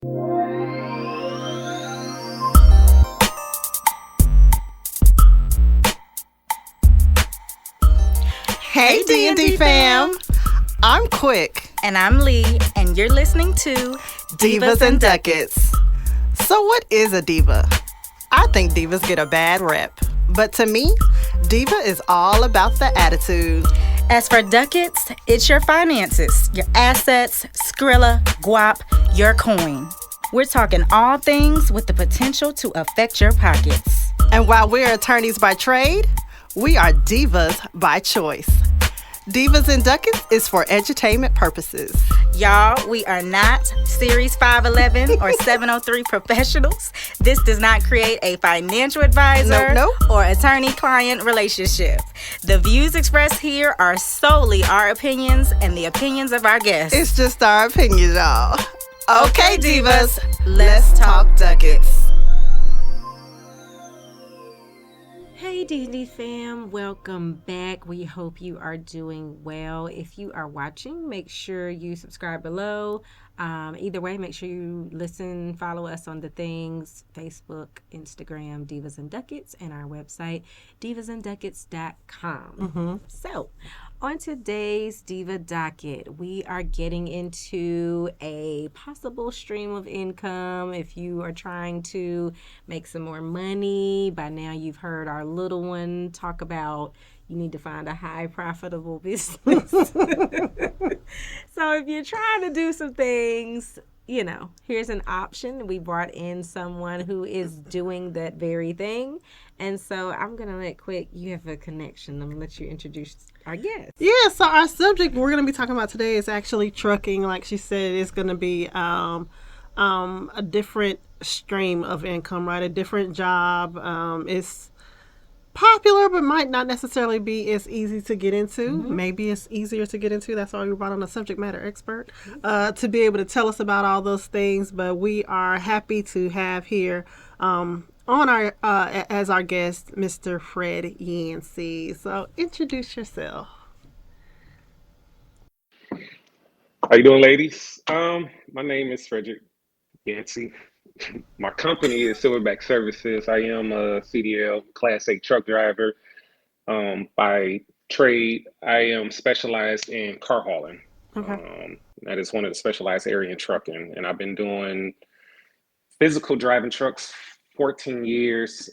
Hey D&D fam, I'm Quick. And I'm Lee, and you're listening to Divas and Ducats. So what is a diva? I think divas get a bad rep, but to me, diva is all about the attitude. As for ducats, it's your finances, your assets, Skrilla, guap, your coin. We're talking all things with the potential to affect your pockets. And while we're attorneys by trade, we are divas by choice. Divas and Ducats is for edutainment purposes. Y'all, we are not Series 511 or 703 professionals. This does not create a financial advisor or attorney-client relationship. The views expressed here are solely our opinions and the opinions of our guests. It's just our opinions, y'all. Okay, divas, let's talk ducats. Hey D&D fam, welcome back. We hope you are doing well. If you are watching, make sure you subscribe below. Either way, make sure you listen, follow us on the things, Facebook, Instagram, Divas and Ducats, and our website, divasandducats.com. So, on today's Diva Docket, we are getting into a possible stream of income. If you are trying to make some more money, by now you've heard our little one talk about you need to find a high profitable business. So if you're trying to do some things, you know, here's an option. We brought in someone who is doing that very thing. And so I'm going to let Quick, you have a connection. I'm going to let you introduce our guest. Yeah, so our subject we're going to be talking about today is actually trucking. Like she said, it's going to be a different stream of income, right? A different job. It's popular, but might not necessarily be as easy to get into. Maybe it's easier to get into. That's why we brought on a subject matter expert to be able to tell us about all those things. But we are happy to have here on our as our guest, Mr. Fred Yancy. So introduce yourself. How you doing, ladies? My name is Frederick Yancy. My company is Silverback Services. I am a CDL Class A truck driver. By trade, I am specialized in car hauling. Okay. That is one of the specialized area in trucking. And I've been doing physical driving trucks 14 years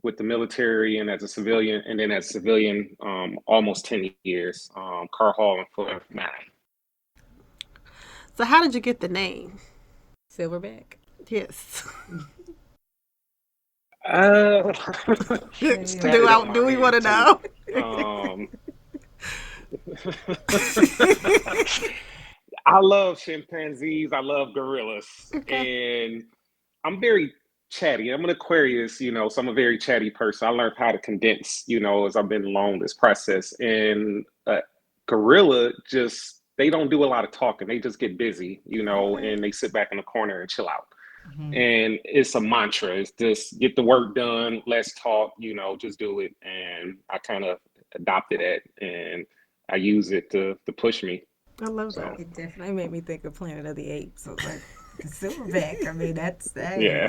with the military and as a civilian, and then as a civilian, almost 10 years, car hauling for 9. So how did you get the name? Silverback. Yes. Do we want to know? I love chimpanzees. I love gorillas. Okay. And I'm very chatty. I'm an Aquarius, so I'm a very chatty person. I learned how to condense, as I've been along this process. And gorilla they don't do a lot of talking. They just get busy, and they sit back in the corner and chill out. And it's a mantra. It's just get the work done. Let's talk, just do it. And I kind of adopted it and I use it to push me. I love that. It definitely made me think of Planet of the Apes. I was like, Silverback. I mean,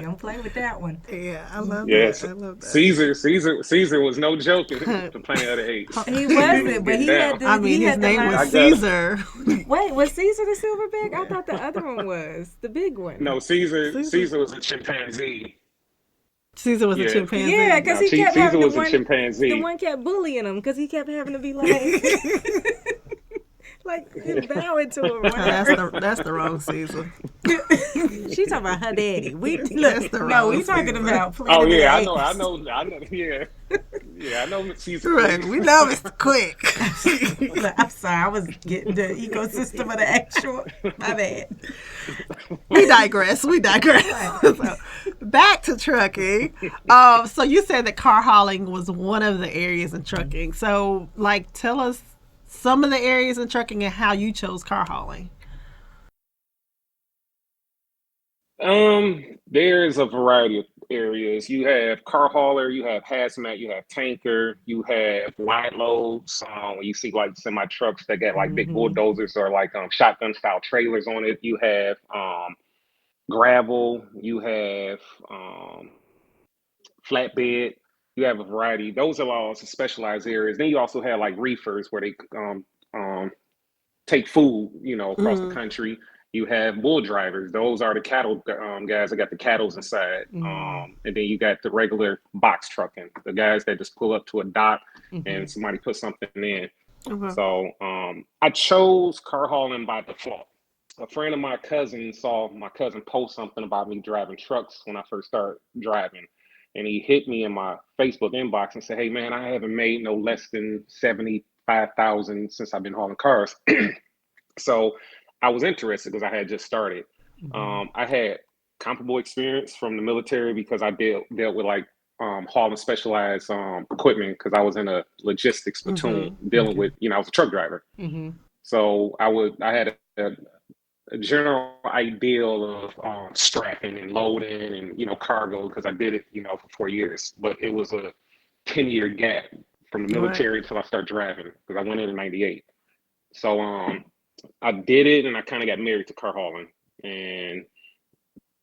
don't play with that one. Yeah, I love that. I love that. Caesar was no joke in the Planet of the Apes. He wasn't, but he had to. His name was Caesar. Wait, was Caesar the Silverback? I thought the other one was the big one. No, Caesar was a chimpanzee. Caesar was a chimpanzee. Yeah, because he kept having a chimpanzee. The one kept bullying him because he kept having to be like. Like bowing to him. That's the wrong Caesar. She's talking about her daddy. We talking about. Oh yeah, I know. Yeah, I know Caesar. Right, we know Mr. Quick. I'm sorry, I was getting the ecosystem of the actual. My bad. We digress. So, back to trucking. So you said that car hauling was one of the areas in trucking. So, tell us some of the areas in trucking and how you chose car hauling. There's a variety of areas. You have car hauler, you have hazmat, you have tanker, you have wide loads. You see semi trucks that get big bulldozers or shotgun style trailers on it. You have gravel, you have flatbed, you have a variety. Those are all specialized areas. Then you also have like reefers where they um, take food, across the Mm-hmm. country. You have bull drivers. Those are the cattle guys that got the cattles inside. Mm. And then you got the regular box trucking, the guys that just pull up to a dock Mm-hmm. and somebody put something in. Okay. So I chose car hauling by default. A friend of my cousin saw my cousin post something about me driving trucks when I first started driving. And he hit me in my Facebook inbox and said, "Hey man, I haven't made no less than 75,000 since I've been hauling cars." So I was interested because I had just started. Mm-hmm. I had comparable experience from the military because I dealt with like hauling specialized equipment because I was in a logistics platoon Mm-hmm. dealing Okay. with, I was a truck driver. Mm-hmm. So I had a general ideal of strapping and loading and, cargo because I did it, for 4 years. But it was a 10-year gap from the Right. military until I started driving because I went in '98. So I did it and I kind of got married to car hauling. And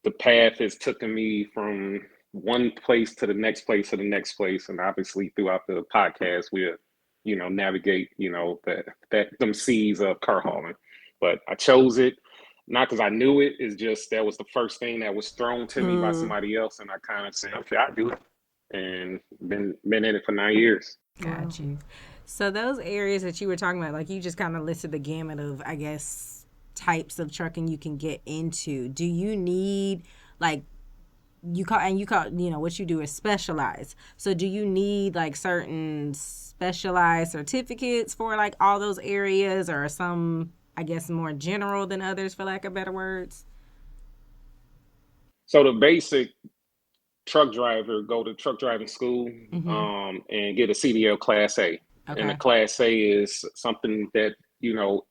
the path has taken me from one place to the next place to the next place. And obviously throughout the podcast, we'll, navigate, that them seas of car hauling. But I chose it not because I knew it, it's just that was the first thing that was thrown to me by Mm. somebody else. And I kind of said, okay, I'll do it. And been in it for 9 years. Wow. Got you. So those areas that you were talking about, like you just kind of listed the gamut of, I guess, types of trucking you can get into. Do you need like you call what you do is specialized. So do you need like certain specialized certificates for like all those areas, or some, I guess, more general than others, for lack of better words? So the basic truck driver go to truck driving school Mm-hmm. and get a CDL Class A. And the Okay. Class A is something that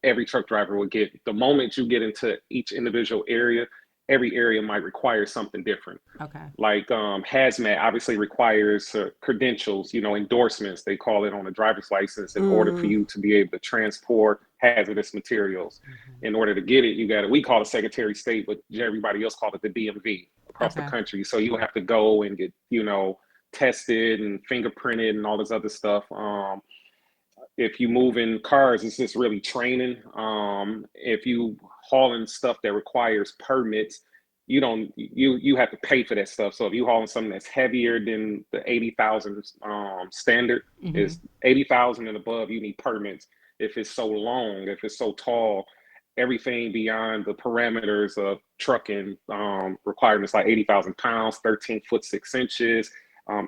every truck driver will get. The moment you get into each individual area, every area might require something different. Okay. Like hazmat obviously requires credentials, endorsements, they call it on a driver's license, in order for Mm. you to be able to transport hazardous materials. In order to get it, you got to, we call it Secretary of State, but everybody else called it the DMV across the Okay. country. So you have to go and get, tested and fingerprinted and all this other stuff. If you move in cars, it's just really training. If you hauling stuff that requires permits, you have to pay for that stuff. So if you hauling something that's heavier than the 80,000 standard, Mm-hmm. is 80,000 and above, you need permits. If it's so long, if it's so tall, everything beyond the parameters of trucking requirements like 80,000 pounds, 13 foot 6 inches,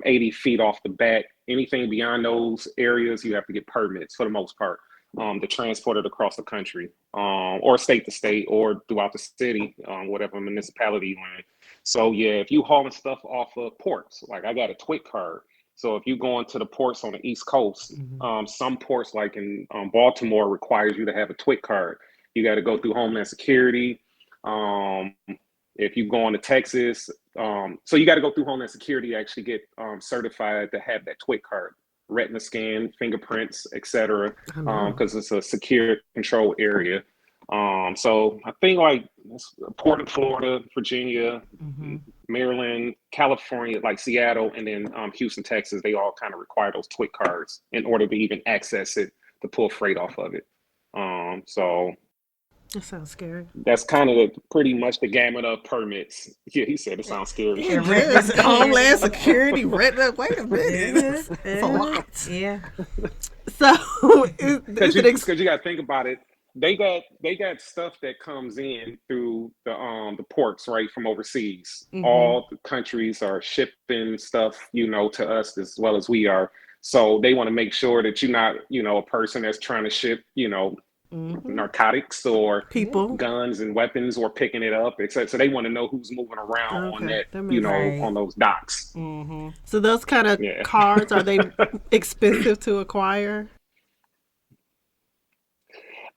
80 feet off the back. Anything beyond those areas, you have to get permits for the most part to transport it across the country, or state to state, or throughout the city, whatever municipality you're in. So yeah, if you hauling stuff off of ports, like I got a TWIC card. So if you go into the ports on the East Coast, Mm-hmm. some ports like in Baltimore requires you to have a TWIC card. You got to go through Homeland Security. Um, if you go on to Texas, so you got to go through Homeland Security to actually get certified to have that TWIC card, retina scan, fingerprints, etc. I know. Because it's a secure control area. So I think like Portland, Florida, Virginia, Mm-hmm. Maryland, California, like Seattle, and then Houston, Texas, they all kind of require those TWIC cards in order to even access it to pull freight off of it. So That sounds scary. that's kind of pretty much the gamut of permits. Yeah, he said it sounds scary. It really does. scared. Homeland Security, red. Wait a minute. It's a lot. Yeah. So, is Because it you got to think about it. They got stuff that comes in through the ports, right, from overseas. Mm-hmm. All the countries are shipping stuff, to us as well as we are. So they want to make sure that you're not, a person that's trying to ship, Mm-hmm. narcotics or Yeah. people? guns and weapons or picking it up, etc. So they want to know who's moving around on Okay, that, that makes sense. Right. on those docks. Mm-hmm. So those kind of Yeah. cards, are they expensive to acquire?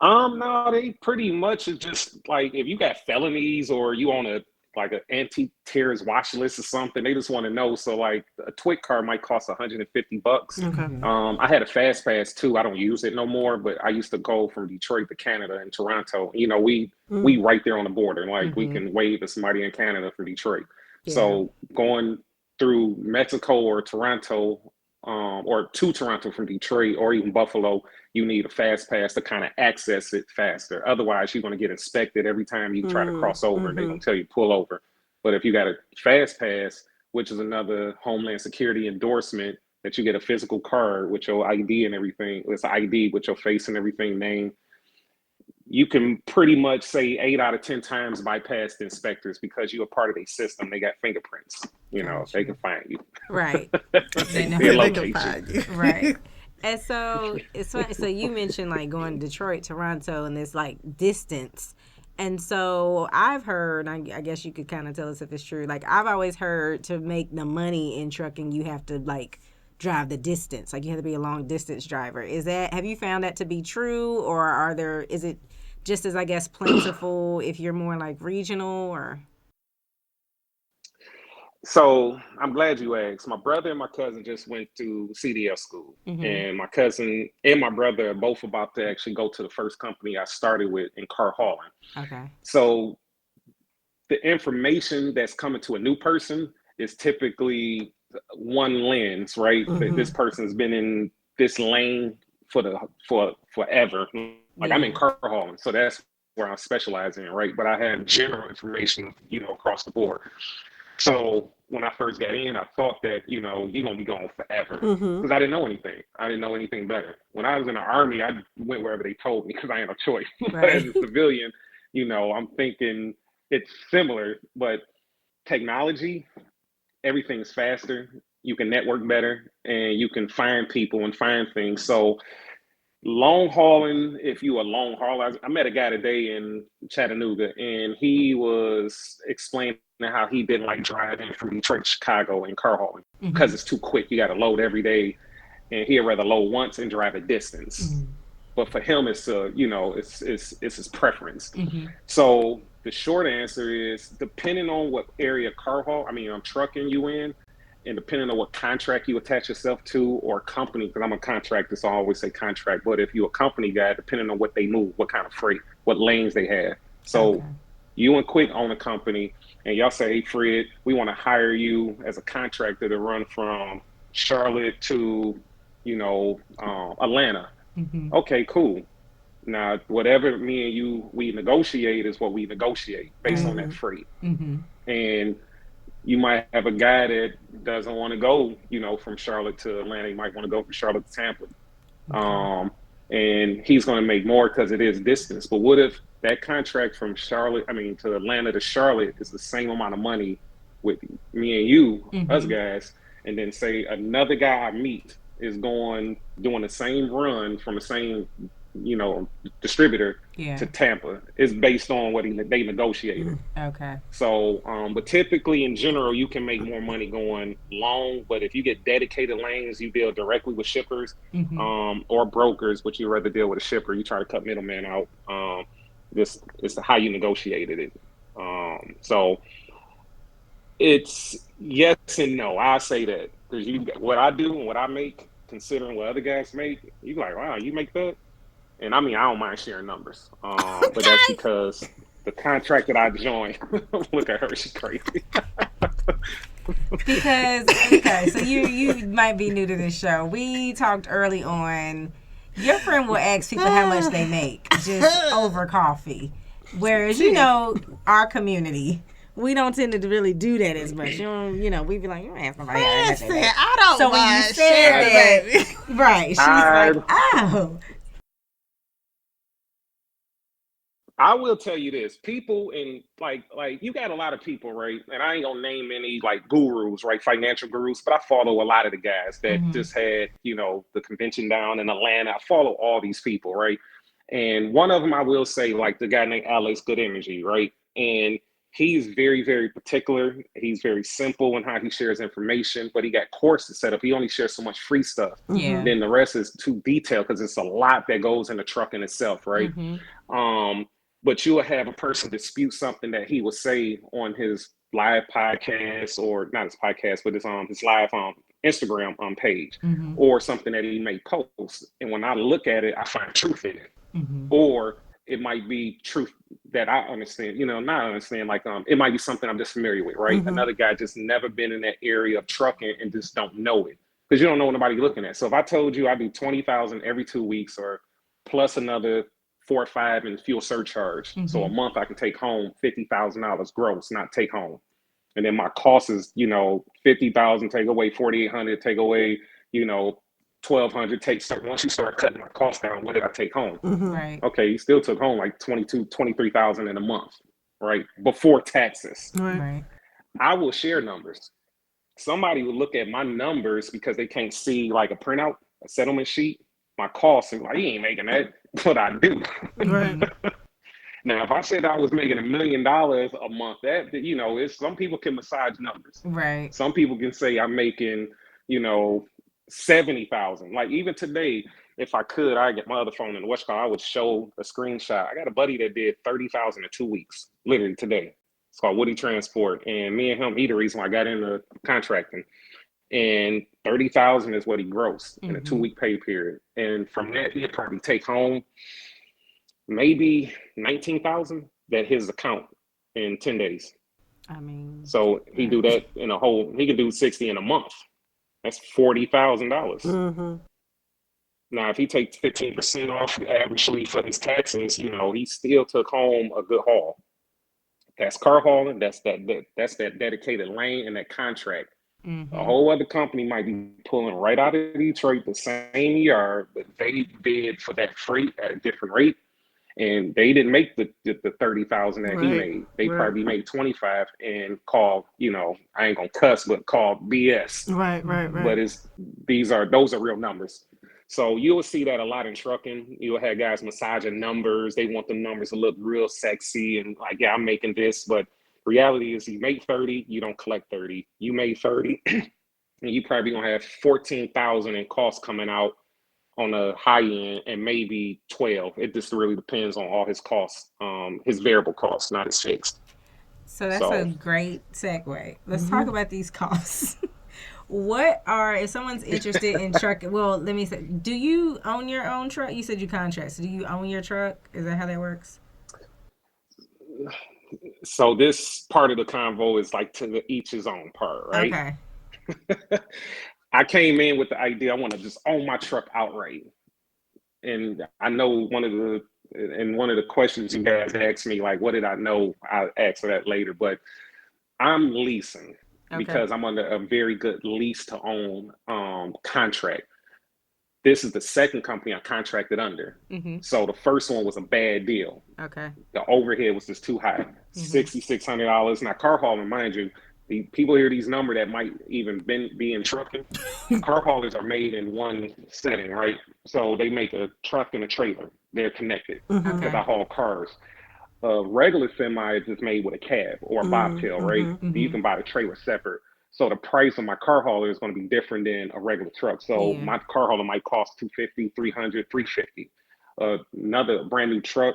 No, they pretty much is just like if you got felonies or you on a like an anti-terrorist watch list or something. They just want to know. So like a TWIC card might cost $150. Okay. I had a fast pass too. I don't use it no more, but I used to go from Detroit to Canada and Toronto. You know, we right there on the border. Like we can wave at somebody in Canada for Detroit. Yeah. So going through Mexico or Toronto, or to Toronto from Detroit or even Buffalo, you need a fast pass to kind of access it faster. Otherwise, you're going to get inspected every time you try to cross over. They're going to tell you pull over. But if you got a fast pass, which is another Homeland Security endorsement, that you get a physical card with your ID and everything, it's an ID with your face and everything, name, you can pretty much say 8 out of 10 times bypass the inspectors because you're a part of their system. They got fingerprints. You know, they can find you. Right. They can find you. Right. And so it's funny. So you mentioned like going to Detroit, Toronto, and this like distance. And so I've heard, I guess you could kind of tell us if it's true. Like I've always heard to make the money in trucking, you have to like drive the distance. Like you have to be a long distance driver. Have you found that to be true, or is it just as I guess plentiful if you're more like regional or? So I'm glad you asked. My brother and my cousin just went to CDL school, and my cousin and my brother are both about to actually go to the first company I started with in car hauling. Okay. So the information that's coming to a new person is typically one lens, right? This person's been in this lane for forever. Like I'm in car hauling, so that's where I'm specializing in, right? But I have general information, across the board. So when I first got in, I thought that, you're going to be going forever because I didn't know anything. I didn't know anything better. When I was in the Army, I went wherever they told me because I had no choice. But as a civilian, I'm thinking it's similar, but technology, everything's faster. You can network better and you can find people and find things. So long hauling, if you are long hauler, I met a guy today in Chattanooga, and he was explaining how he didn't like driving from Detroit to Chicago in car hauling because it's too quick. You got to load every day, and he'd rather load once and drive a distance. But for him, it's it's his preference. So the short answer is, depending on what area I'm trucking you in, and depending on what contract you attach yourself to or company, because I'm a contractor, so I always say contract. But if you're a company guy, depending on what they move, what kind of freight, what lanes they have. So you and Quick own a company, and y'all say, hey, Fred, we want to hire you as a contractor to run from Charlotte to, Atlanta. Okay, cool. Now, whatever me and you, we negotiate is what we negotiate based on that freight. And you might have a guy that doesn't want to go, from Charlotte to Atlanta. He might want to go from Charlotte to Tampa. And he's going to make more because it is distance. But what if that contract from to Atlanta to Charlotte is the same amount of money with me and you, us guys, and then say another guy I meet is doing the same run from the same, distributor to Tampa. It's based on what they negotiated. Okay. So, but typically in general, you can make more money going long. But if you get dedicated lanes, you deal directly with shippers, or brokers, but you rather deal with a shipper. You try to cut middleman out. This is how you negotiated it. So it's yes and no. I say that because what I do and what I make, considering what other guys make, you like, wow, you make that. And I don't mind sharing numbers, but that's because the contract that I joined, look at her, she's crazy. Because, so you might be new to this show. We talked early on, your friend will ask people how much they make just over coffee. Whereas, our community, we don't tend to really do that as much. We be like, you don't ask nobody how much they make. I don't so when you said that, right, she's like, oh. I will tell you this, people in like you got a lot of people, right? And I ain't gonna name any like gurus, right? Financial gurus, but I follow a lot of the guys that just had, the convention down in Atlanta. I follow all these people, right? And one of them I will say, like the guy named Alex Good Energy, right? And he's very, very particular. He's very simple in how he shares information, but he got courses set up. He only shares so much free stuff. Yeah. Then the rest is too detailed because it's a lot that goes in the truck in itself, right? but you'll have a person dispute something that he will say on his live podcast, or not his podcast, but his live Instagram page, or something that he may post. And when I look at it, I find truth in it. Or it might be truth that I understand, not understand, like it might be something I'm just familiar with, right? Another guy just never been in that area of trucking and just don't know it, because you don't know what nobody looking at. So if I told you I do 20,000 every 2 weeks, or plus another 4 or 5 in fuel surcharge, so a month I can take home $50,000 gross, not take home. And then my cost is, 50,000, take away 4,800, take away, 1,200, once you start cutting my cost down, what did I take home? Right. Okay, you still took home like 23,000 in a month, right? Before taxes. Right. I will share numbers. Somebody will look at my numbers because they can't see like a printout, a settlement sheet, my costs, and like, he ain't making that, but I do. Right. Now, if I said I was making $1 million a month, that, it's, some people can massage numbers. Right. Some people can say I'm making, 70,000. Like even today, if I could, I get my other phone in the West Car, I would show a screenshot. I got a buddy that did 30,000 in 2 weeks, literally today. It's called Woody Transport, and me and him, he the reason why I got into contracting. And 30,000 is what he grossed in a 2-week pay period. And from that, he'd probably take home maybe 19,000 that his account in 10 days. I mean, so he do that in a whole, he could do 60 in a month. That's $40,000. Now, if he takes 15% off averagely for his taxes, he still took home a good haul. That's car hauling. That's that dedicated lane and that contract. A whole other company might be pulling right out of Detroit the same yard, but they bid for that freight at a different rate. And they didn't make the 30,000 that he made. They probably made 25 and called, I ain't gonna cuss, but called BS. Right. But those are real numbers. So you'll see that a lot in trucking. You'll have guys massaging numbers. They want the numbers to look real sexy and like, yeah, I'm making this. But reality is you make 30, you don't collect 30. You made 30, and you probably gonna have 14,000 in costs coming out on the high end, and maybe 12. It just really depends on all his costs, his variable costs, not his fixed. So that's a great segue. Let's talk about these costs. If someone's interested in trucking, well, let me say, do you own your own truck? You said you contract. So do you own your truck? Is that how that works? So this part of the convo is like to each his own part, right? Okay. I came in with the idea I want to just own my truck outright. And I know one of the questions you guys asked me, like, what did I know? I'll answer that later. But I'm leasing because I'm under a very good lease to own contract. This is the second company I contracted under. So the first one was a bad deal. Okay. The overhead was just too high, $6,600. Now, car hauling, mind you, the people hear these numbers that might even be in trucking. Car haulers are made in one setting, right? So they make a truck and a trailer. They're connected because I haul cars. Regular semi is just made with a cab or a bobtail, right? You can buy the trailer separate. So the price of my car hauler is going to be different than a regular truck. So my car hauler might cost $250, $300, $350. Another brand new truck,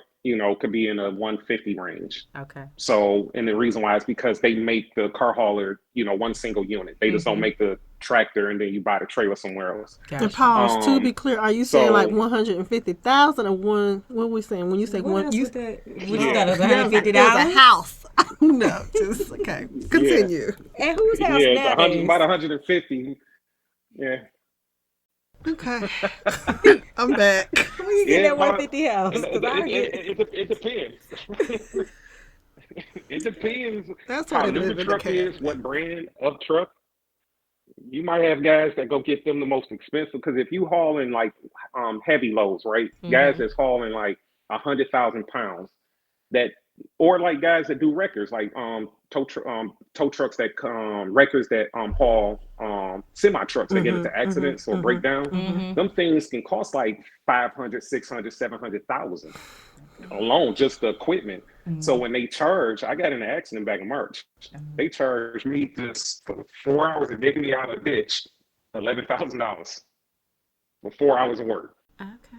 could be in a 150 range. Okay. So, and the reason why is because they make the car hauler, one single unit. They just don't make the tractor and then you buy the trailer somewhere else. Gotcha. And pause, to be clear, are you saying like 150,000 or one? What are we saying when you say one? You said $150. It was a house. No, just okay. Continue. Yeah. And whose house nowadays? About 150. Yeah. Okay. I'm back. When you get that 150 house? It depends. It depends That's how what new the truck is, what brand of truck. You might have guys that go get them the most expensive, because if you hauling like heavy loads, right? Guys that's hauling like 100,000 pounds, that, or like guys that do wreckers, like tow trucks that wreckers that haul semi trucks that get into accidents or breakdown. Them things can cost like 500, 600, 700,000 alone, just the equipment. So when they charge, I got in an accident back in March. They charged me just for 4 hours of digging me out of a ditch, $11,000 for 4 hours of work. Okay.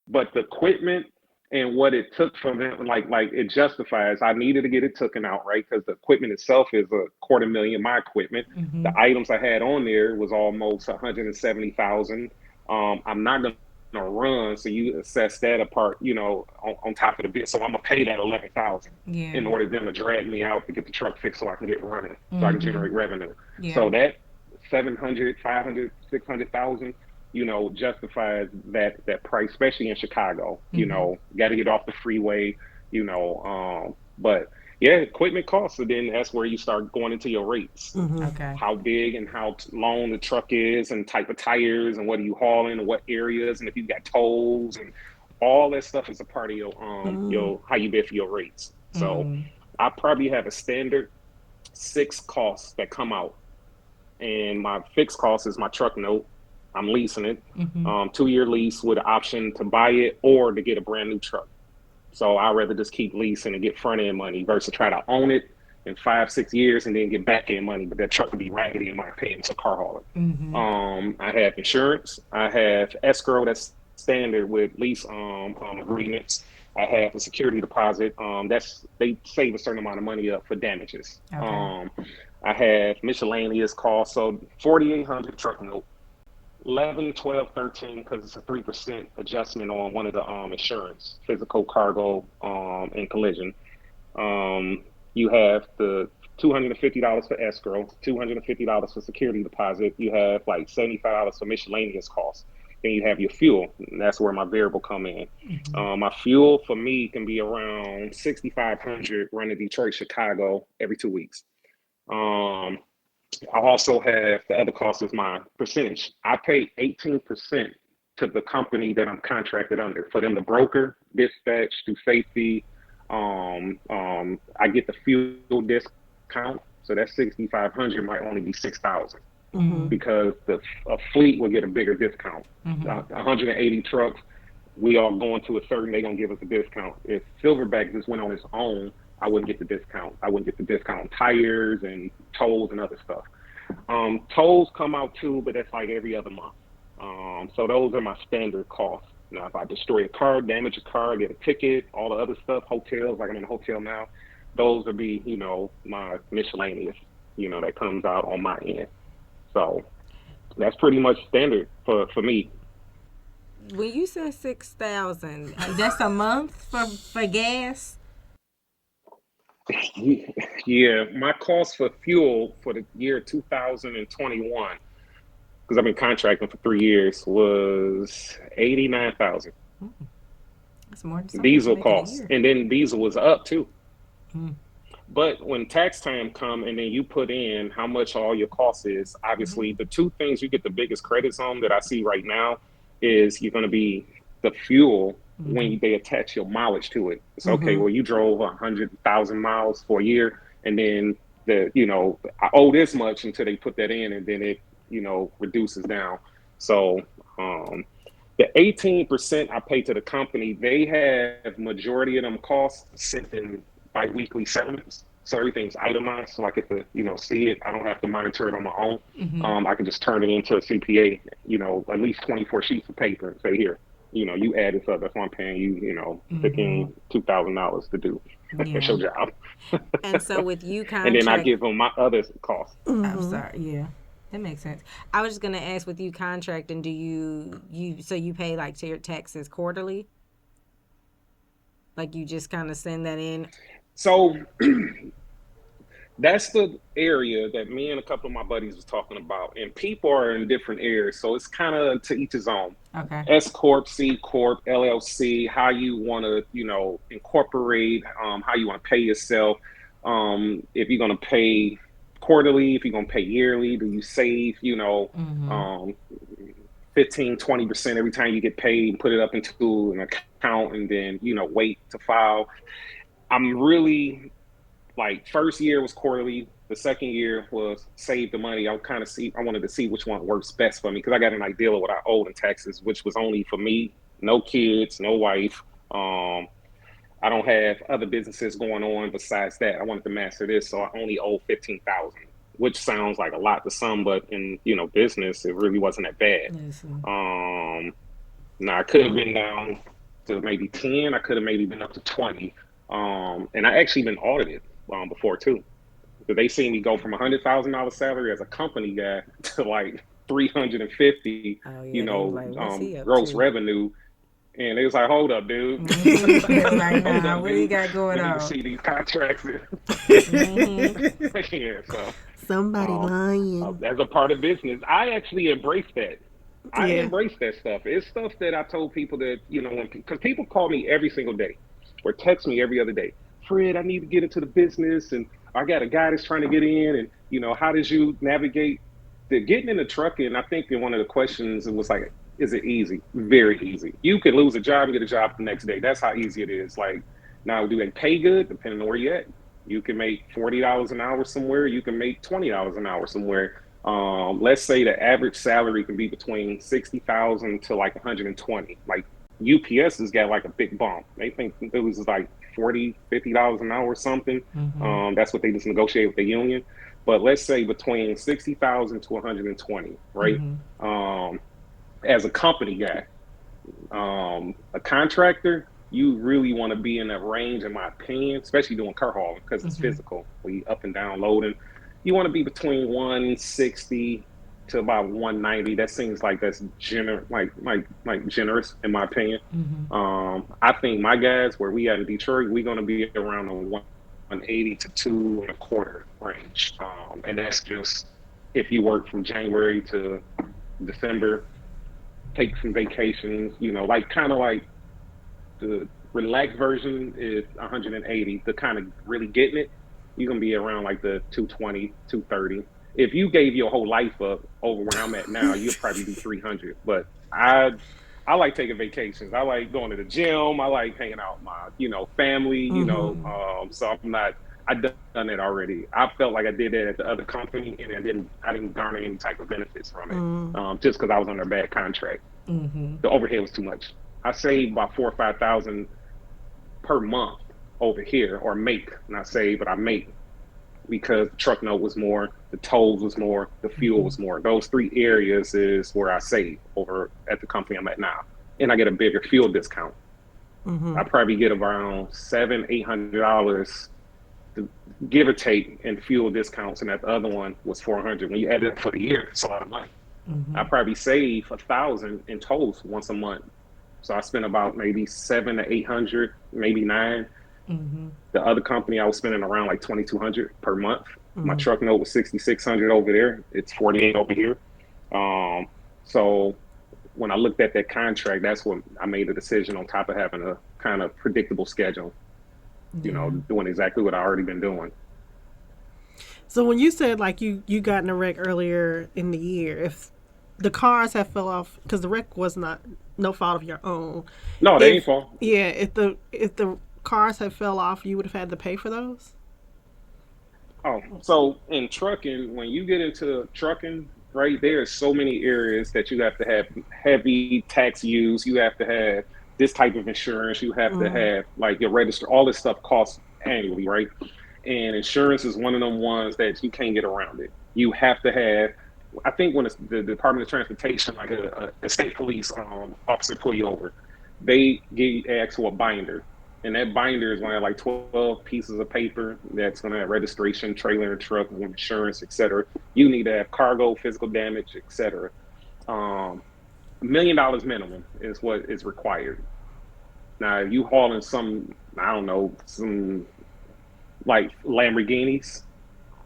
But the equipment and what it took from them, like it justifies. I needed to get it taken out, right? Because the equipment itself is a quarter million. My equipment, the items I had on there was almost 170,000. I'm not gonna run, so you assess that apart, on top of the bit. So I'm gonna pay that 11,000 Yeah. in order for them to drag me out to get the truck fixed, so I can get running, so I can generate revenue. Yeah. So that 700, 500, 600,000, justifies that price, especially in Chicago. Got to get off the freeway, but yeah, equipment costs. And then that's where you start going into your rates. Okay. How big and how long the truck is, and type of tires, and what are you hauling, and what areas, and if you got tolls, and all that stuff is a part of your how you bid for your rates. So I probably have a standard 6 costs that come out, and my fixed cost is my truck note. I'm leasing it, 2-year lease with an option to buy it or to get a brand new truck. So I'd rather just keep leasing and get front end money versus try to own it in 5-6 years and then get back end money. But that truck would be raggedy in my opinion. It's a car hauler. I have insurance. I have escrow that's standard with lease agreements. I have a security deposit. They save a certain amount of money up for damages. Okay. I have miscellaneous costs. So 4,800 truck note. 11, 12, 13, because it's a 3% adjustment on one of the insurance, physical, cargo, and collision. You have the $250 for escrow, $250 for security deposit. You have like $75 for miscellaneous costs. Then you have your fuel, and that's where my variable come in. My fuel for me can be around 6,500 running Detroit, Chicago every 2 weeks. I also have the other cost is my percentage. I pay 18% to the company that I'm contracted under for them to broker, dispatch, do safety. I get the fuel discount, so that 6,500 might only be 6,000 because a fleet will get a bigger discount. 180 trucks, we all going to a certain, they're gonna give us a discount. If Silverback just went on its own, I wouldn't get the discount. I wouldn't get the discount on tires and tolls and other stuff. Tolls come out too, but that's like every other month. So those are my standard costs. Now, if I destroy a car, damage a car, get a ticket, all the other stuff, hotels, like I'm in a hotel now, those would be, my miscellaneous, that comes out on my end. So that's pretty much standard for me. When you said 6,000, that's a month for gas. Yeah, my cost for fuel for the year 2021, because I've been contracting for 3 years, was 89,000. That's more than something Diesel to make in a costs, year. and then diesel was up too. But when tax time come, and then you put in how much all your costs is, obviously the two things you get the biggest credits on that I see right now is you're going to be the fuel when they attach your mileage to it. It's okay. Well, you drove 100,000 miles for a year, and then I owe this much until they put that in, and then it reduces down. So the 18% I pay to the company, they have majority of them costs sent in bi-weekly settlements. So everything's itemized, so I get to see it. I don't have to monitor it on my own. I can just turn it into a CPA, at least 24 sheets of paper and say, here, you add this up. That's why I'm paying you, $2,000 to do. That's your job. And so with you and then I give them my other costs. I'm sorry. Yeah, that makes sense. I was just gonna ask, with you contracting, do you pay like to your taxes quarterly? Like you just kind of send that in? So that's the area that me and a couple of my buddies was talking about, and people are in different areas, so it's kind of to each his own. Okay. S corp, C corp, LLC, how you want to incorporate, how you want to pay yourself. If you're going to pay quarterly, if you're going to pay yearly, do you save 15-20% every time you get paid and put it up into an account, and then wait to file. I'm really like, first year was quarterly. The second year was save the money. I wanted to see which one works best for me, because I got an idea of what I owed in taxes, which was only for me, no kids, no wife. I don't have other businesses going on besides that. I wanted to master this, so I only owe 15,000, which sounds like a lot to some, but in business, it really wasn't that bad. Listen. Now I could have been down to maybe 10. I could have maybe been up to 20. And I actually been audited before too. But they seen me go from $100,000 salary as a company guy to like 350, Oh yeah, they was like, what's he up gross to? revenue. And they was like, hold up, dude. They was like, Hold nah, up, what do you dude. got going We need to on? see these contracts. Mm-hmm. Yeah, so Somebody lying. as a part of business, I actually embrace that. I Yeah. embrace that stuff. It's stuff that I told people that, when, because people call me every single day or text me every other day. Fred, I need to get into the business and I got a guy that's trying to get in. And, how did you navigate the getting in the trucking? I think in one of the questions, it was like, is it easy? Very easy. You can lose a job and get a job the next day. That's how easy it is. Like, now, do they pay good? Depending on where you're at. You can make $40 an hour somewhere. You can make $20 an hour somewhere. Let's say the average salary can be between 60,000 to like 120. Like UPS has got like a big bump. They think it was like 40, $50 an hour or something. Mm-hmm. That's what they just negotiate with the union. But let's say between 60,000 to 120, right? Mm-hmm. As a company guy, a contractor, you really want to be in that range, in my opinion, especially doing car hauling because it's Mm-hmm. physical. We up and down loading. You want to be between 160 to about 190. That seems like that's generous in my opinion. Mm-hmm. I think my guys, where we at in Detroit, we're going to be around the 180 to 2.25 range, and that's just if you work from January to December, take some vacations, like kind of like the relaxed version is 180. The kind of really getting it, you're gonna be around like the 220, 230. If you gave your whole life up over where I'm at now, you'll probably do 300. But I like taking vacations. I like going to the gym. I like hanging out with my family. So I'm not. I done it already. I felt like I did that at the other company, and I didn't garner any type of benefits from it, Mm. just because I was under a bad contract. Mm-hmm. The overhead was too much. I saved about 4 or 5 thousand per month over here, or make, not save, but I make because the truck note was more, the tolls was more, the fuel Mm-hmm. was more. Those three areas is where I save over at the company I'm at now, and I get a bigger fuel discount. Mm-hmm. I probably get around $700, $800 give or take in fuel discounts, and that the other one was 400. When you add it up for the year, it's a lot of money. Mm-hmm. I probably save 1,000 in tolls once a month. So I spent about maybe 700 to 800, maybe 9. Mm-hmm. The other company I was spending around like 2,200 per month. My Mm. truck note was 6,600 over there. It's 48 over here. So when I looked at that contract, that's when I made a decision on top of having a kind of predictable schedule. Yeah. Doing exactly what I already been doing. So when you said like you got in a wreck earlier in the year, if the cars have fell off because the wreck was not no fault of your own. No, they ain't If fault. yeah, if the cars had fell off, you would have had to pay for those. Oh, so in trucking, when you get into trucking, right, there are so many areas that you have to have heavy tax use. You have to have this type of insurance. You have to Mm. have like your register. All this stuff costs annually, right? And insurance is one of them ones that you can't get around it. You have to have. I think when it's the Department of Transportation, like a state police officer pull you over, they give ask for a binder, and that binder is going to have like 12 pieces of paper that's going to have registration, trailer, and truck, insurance, etc. You need to have cargo, physical damage, etc. $1 million minimum is what is required. Now, if you hauling some, I don't know, some like Lamborghinis,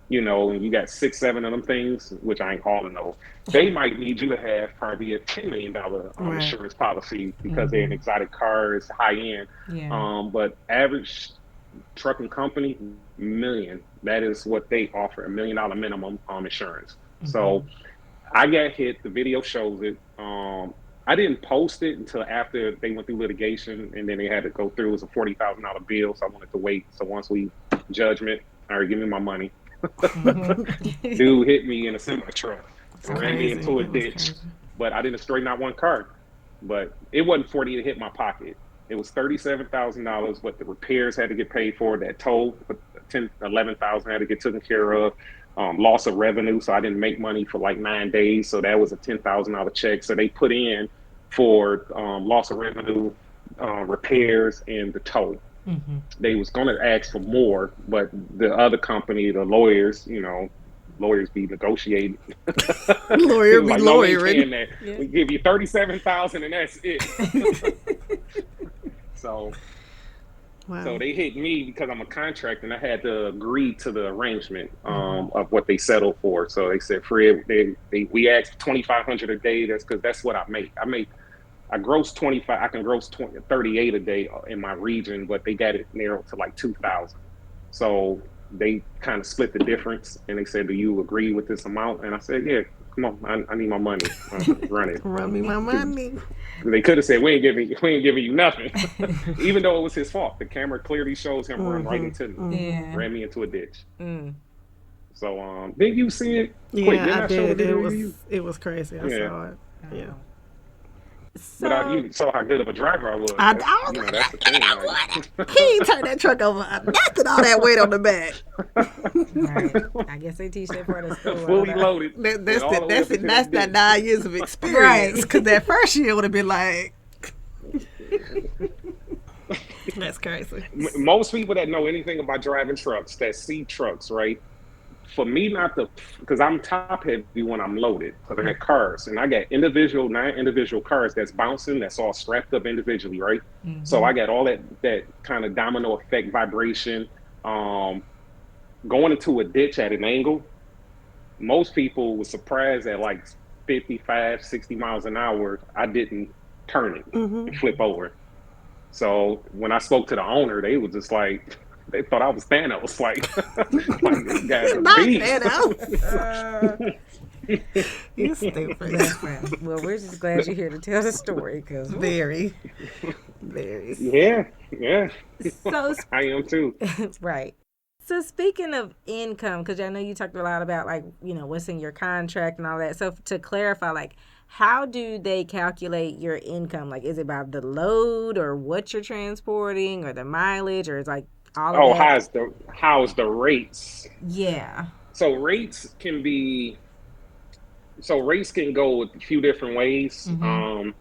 and you got 6, 7 of them things, which I ain't hauling those. They might need you to have probably a $10 million Right. insurance policy because they're an Mm-hmm. exotic car, it's high end. Yeah. But average trucking company, million. That is what they offer, $1 million minimum insurance. Mm-hmm. So I got hit. The video shows it. I didn't post it until after they went through litigation, and then they had to go through. It was a $40,000 bill, so I wanted to wait. So once we judgment, all right, give me my money. Mm-hmm. Dude hit me in a semi truck, It's ran me crazy. into a That's ditch, crazy. but I didn't straighten out one car. But it wasn't 40 to hit my pocket. It was $37,000, but the repairs had to get paid for. That toll, 10, 11,000 had to get taken care of. Loss of revenue, so I didn't make money for like 9 days. So that was a $10,000 check. So they put in for loss of revenue, repairs and the tow. Mm-hmm. They was going to ask for more, but the other company, the lawyers, lawyers be negotiating. He Lawyer was be like, "No, we ain't lawyering. paying that. Yeah. We give you 37,000, and that's it." So, Wow. they hit me because I'm a contractor, and I had to agree to the arrangement Mm-hmm. of what they settled for. So they said, "Fred, we asked 2,500 a day. That's because that's what I make. I gross 25. I can gross 38 a day in my region, but they got it narrowed to like 2,000. So they kind of split the difference, and they said, "Do you agree with this amount?" And I said, "Yeah, come on, I need my money. Run it." Run me my money. They could have said, we ain't giving you nothing," even though it was his fault. The camera clearly shows him run right into me, Yeah. ran me into a ditch. Mm. So didn't you see it? Quick, Yeah, didn't I I show the did. It video to was you? it was crazy. I Yeah. saw it. Yeah. But So you saw how good of a driver I was. I That's, don't. that's the thing. He ain't turned that truck over. Nothing. All that weight on the back. right. I guess they teach that part of school. Fully loaded. That's that 9 years of experience. Because that first year would have been like, that's crazy. Most people that know anything about driving trucks, that see trucks, right? For me, not to, because I'm top heavy when I'm loaded, because I got cars, and I got 9 individual cars that's bouncing, that's all strapped up individually, right? So I got all that kind of domino effect vibration. Um, Going into a ditch at an angle, most people were surprised at like 55, 60 miles an hour. I didn't turn it and flip over. So when I spoke to the owner, they was just like, they thought I was Thanos. Like, like this guy's a Not beast. Thanos. You stupid. That's fine. Well, we're just glad you're here to tell the story because Very. Very. Yeah. so I am too. right. So speaking of income, because I know you talked a lot about like what's in your contract and all that. So to clarify, like how do they calculate your income? Like is it by the load or what you're transporting or the mileage or is like all of Oh, that? how's the rates? Yeah. So rates can go a few different ways. Mm-hmm.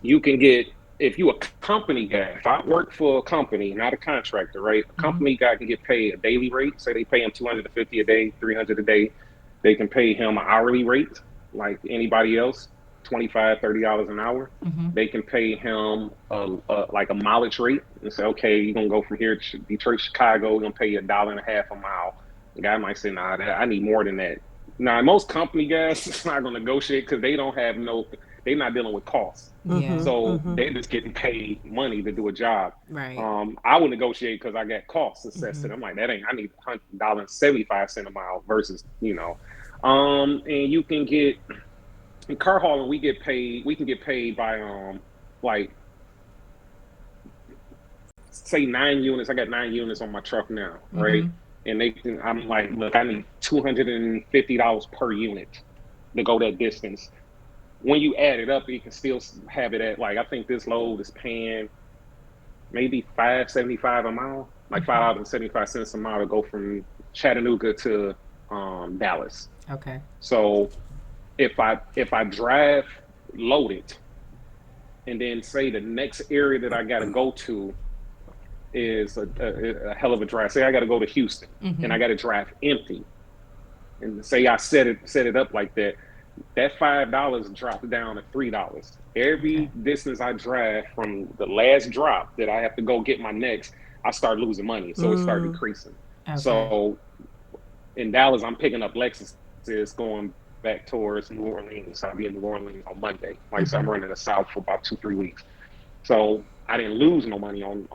You can get, if you a company guy, if I work for a company, not a contractor, right? A Mm-hmm. company guy can get paid a daily rate. Say they pay him 250 a day, 300 a day. They can pay him an hourly rate like anybody else, $25, $30 an hour. Mm-hmm. They can pay him like a mileage rate and say, okay, you're gonna go from here to Detroit, Chicago. We're gonna pay you $1.50 a mile. The guy might say, nah, I need more than that. Now, most company guys, it's not gonna negotiate because they don't have they're not dealing with costs. Yeah. So they're just getting paid money to do a job. Right. I would negotiate because I got costs assessed. Mm-hmm. I'm like, I need $100.75 a mile versus, and you can get in car hauling, we can get paid by like say 9 units. I got 9 units on my truck now, right? Mm-hmm. And I'm like, look, I need $250 per unit to go that distance. When you add it up, you can still have it at like, I think this load is paying maybe $5.75 a mile, like $5.75 a mile to go from Chattanooga to Dallas. Okay. So if I drive loaded, and then say the next area that I got to go to is a hell of a drive. Say I got to go to Houston, and I got to drive empty, and say I set it up like that. That $5 drops down to $3. Every distance I drive from the last drop that I have to go get my next, I start losing money. So it started decreasing. Okay. So in Dallas, I'm picking up Lexuses going back towards New Orleans. I'll be in New Orleans on Monday. Like so I'm running the South for about 2-3 weeks. So I didn't lose no money on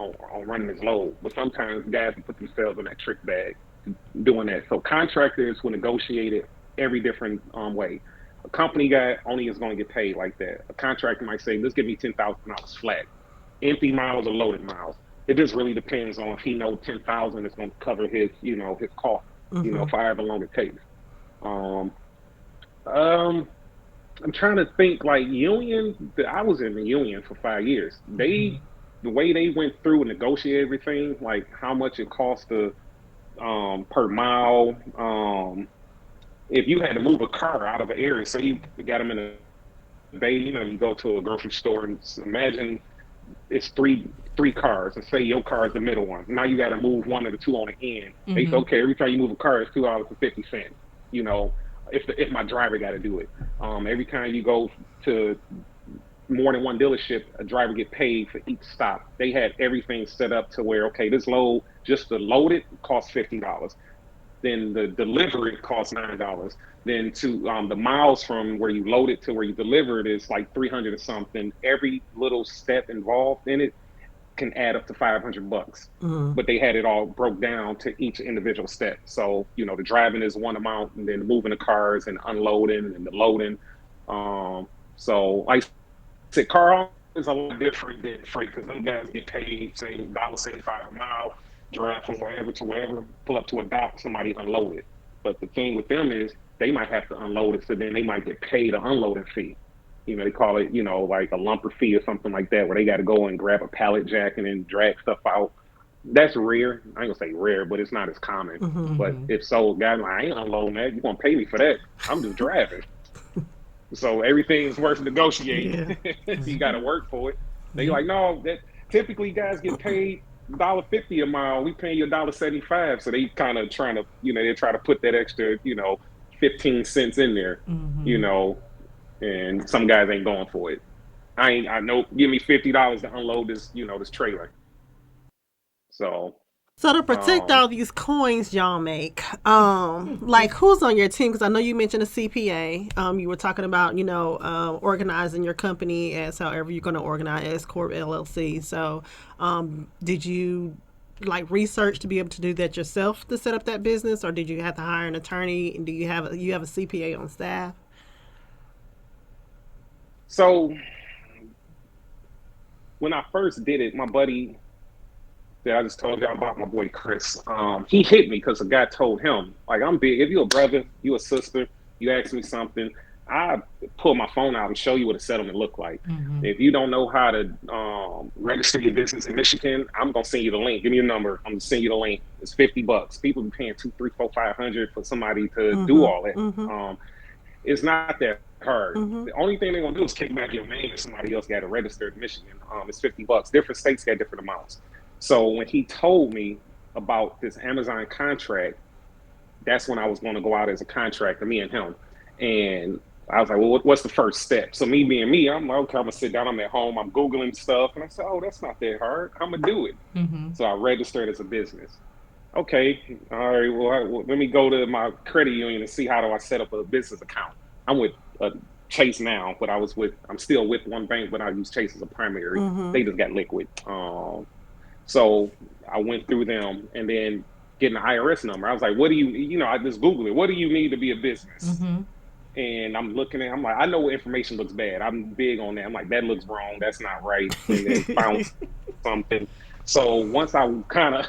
running this load. But sometimes guys put themselves in that trick bag doing that. So contractors will negotiate it every different way. A company guy only is going to get paid like that. A contractor might say, let's give me $10,000 flat. Empty miles or loaded miles. It just really depends on if he knows 10,000 is going to cover his cost, for however long it takes. I'm trying to think like union. I was in the union for 5 years. The way they went through and negotiate everything, like how much it cost to per mile. If you had to move a car out of an area, so you got them in a bay, you go to a grocery store and imagine it's three cars, and say your car is the middle one. Now you got to move one of the two on the end. They say, Mm-hmm. okay, every time you move a car, it's $2.50. You know, if my driver got to do it. Every time you go to more than one dealership, a driver get paid for each stop. They had everything set up to where, okay, this load just to load it costs $50. Then the delivery costs $9. Then to the miles from where you load it to where you deliver it is like 300 or something. Every little step involved in it can add up to $500. But they had it all broke down to each individual step. So the driving is one amount, and then moving the cars and unloading and the loading. So like I said, car is a lot different than freight because them guys get paid say $1.75 a mile, drive from wherever to wherever, pull up to a dock, somebody unload it. But the thing with them is they might have to unload it, so then they might get paid an unloading fee. They call it, like a lumper fee or something like that, where they got to go and grab a pallet jack and then drag stuff out. That's rare. I ain't gonna say rare, but it's not as common. But Mm-hmm. if so, guys, like, I ain't unloading that. You gonna pay me for that? I'm just driving. So everything's worth negotiating. Yeah. You got to work for it. They Yeah. like, no, that typically guys get paid $1.50 a mile. We paying you $1.75. So they kind of trying to, they try to put that extra, 15 cents in there, you Mm-hmm. know, and some guys ain't going for it. I know, give me $50 to unload this, this trailer. So, So to protect um, all these coins y'all make, like who's on your team? Because I know you mentioned a CPA. You were talking about organizing your company as however you're going to organize as Corp LLC. So, did you like research to be able to do that yourself to set up that business, or did you have to hire an attorney? Do you have a CPA on staff? so when I first did it, my buddy that I just told y'all about, my boy Chris, he hit me because a guy told him, like, I'm big. If you're a brother, you a sister, you ask me something, I pull my phone out and show you what a settlement look like. Mm-hmm. If you don't know how to register your business in Michigan, I'm gonna send you the link. Give me your number. I'm gonna send you the link. It's $50. People be paying two, three, four, 500 for somebody to do Mm-hmm. all that. Mm-hmm. It's not that hard. Mm-hmm. The only thing they're gonna do is kick back your name if somebody else got it registered in Michigan. It's $50. Different states got different amounts. So when he told me about this Amazon contract, that's when I was going to go out as a contractor, me and him. And I was like, well, what's the first step? So me being me, I'm like, okay, I'm gonna sit down. I'm at home. I'm Googling stuff, and I said, oh, that's not that hard. I'm gonna do it. Mm-hmm. So I registered as a business. Okay, all right. Well, let me go to my credit union and see how do I set up a business account. I'm with Chase now, but I'm still with one bank, but I use Chase as a primary. Mm-hmm. They just got liquid. So I went through them and then getting the IRS number. I was like, what do I just Googled it. What do you need to be a business? Mm-hmm. And I'm like, I know what information looks bad. I'm big on that. I'm like, that looks wrong. That's not right. And then found something. So once I kind of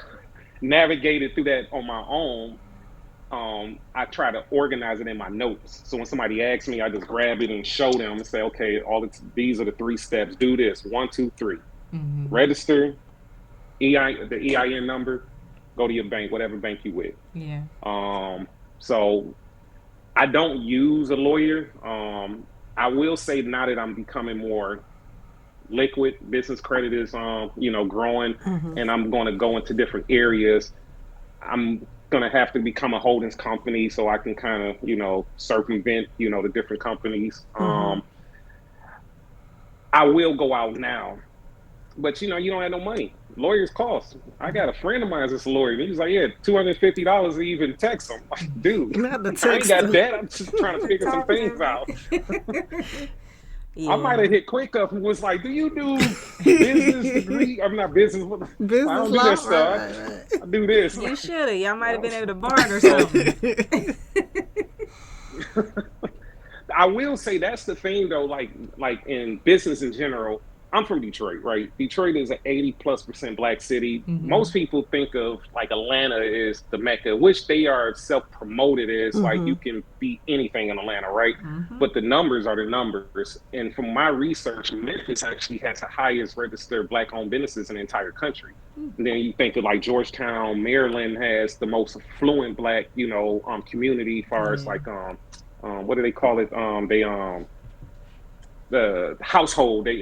navigated through that on my own, I try to organize it in my notes. So when somebody asks me, I just grab it and show them and say, okay, these are the 3 steps. Do this. 1, 2, 3. Mm-hmm. Register, the EIN number, go to your bank, whatever bank you with. Yeah. So I don't use a lawyer. I will say now that I'm becoming more liquid, business credit is growing, Mm-hmm. and I'm going to go into different areas. I'm going to have to become a holdings company so I can kind of circumvent the different companies. Mm-hmm. I will go out now, but you don't have no money. Lawyers cost. I got a friend of mine that's a lawyer. And he's like, yeah, $250 to even text him. Like, dude, Not the I ain't got texter. that. I'm just trying to figure some Talk to things out. me. I might Yeah. have hit quick up and was like, do you do business degree? I'm not business. I Business don't do law. that stuff. Right, I do this. You should have. Y'all might have been able to barter or So something. I will say that's the thing though, like in business in general. I'm from Detroit, right? Detroit is an 80+% black city. Mm-hmm. Most people think of like Atlanta is the Mecca, which they are self-promoted as like Mm-hmm. you can be anything in Atlanta, right? Mm-hmm. But the numbers are the numbers. And from my research, Memphis actually has the highest registered black-owned businesses in the entire country. And then you think of like Georgetown, Maryland has the most affluent black, community as far as Yeah. like what do they call it? They the household. They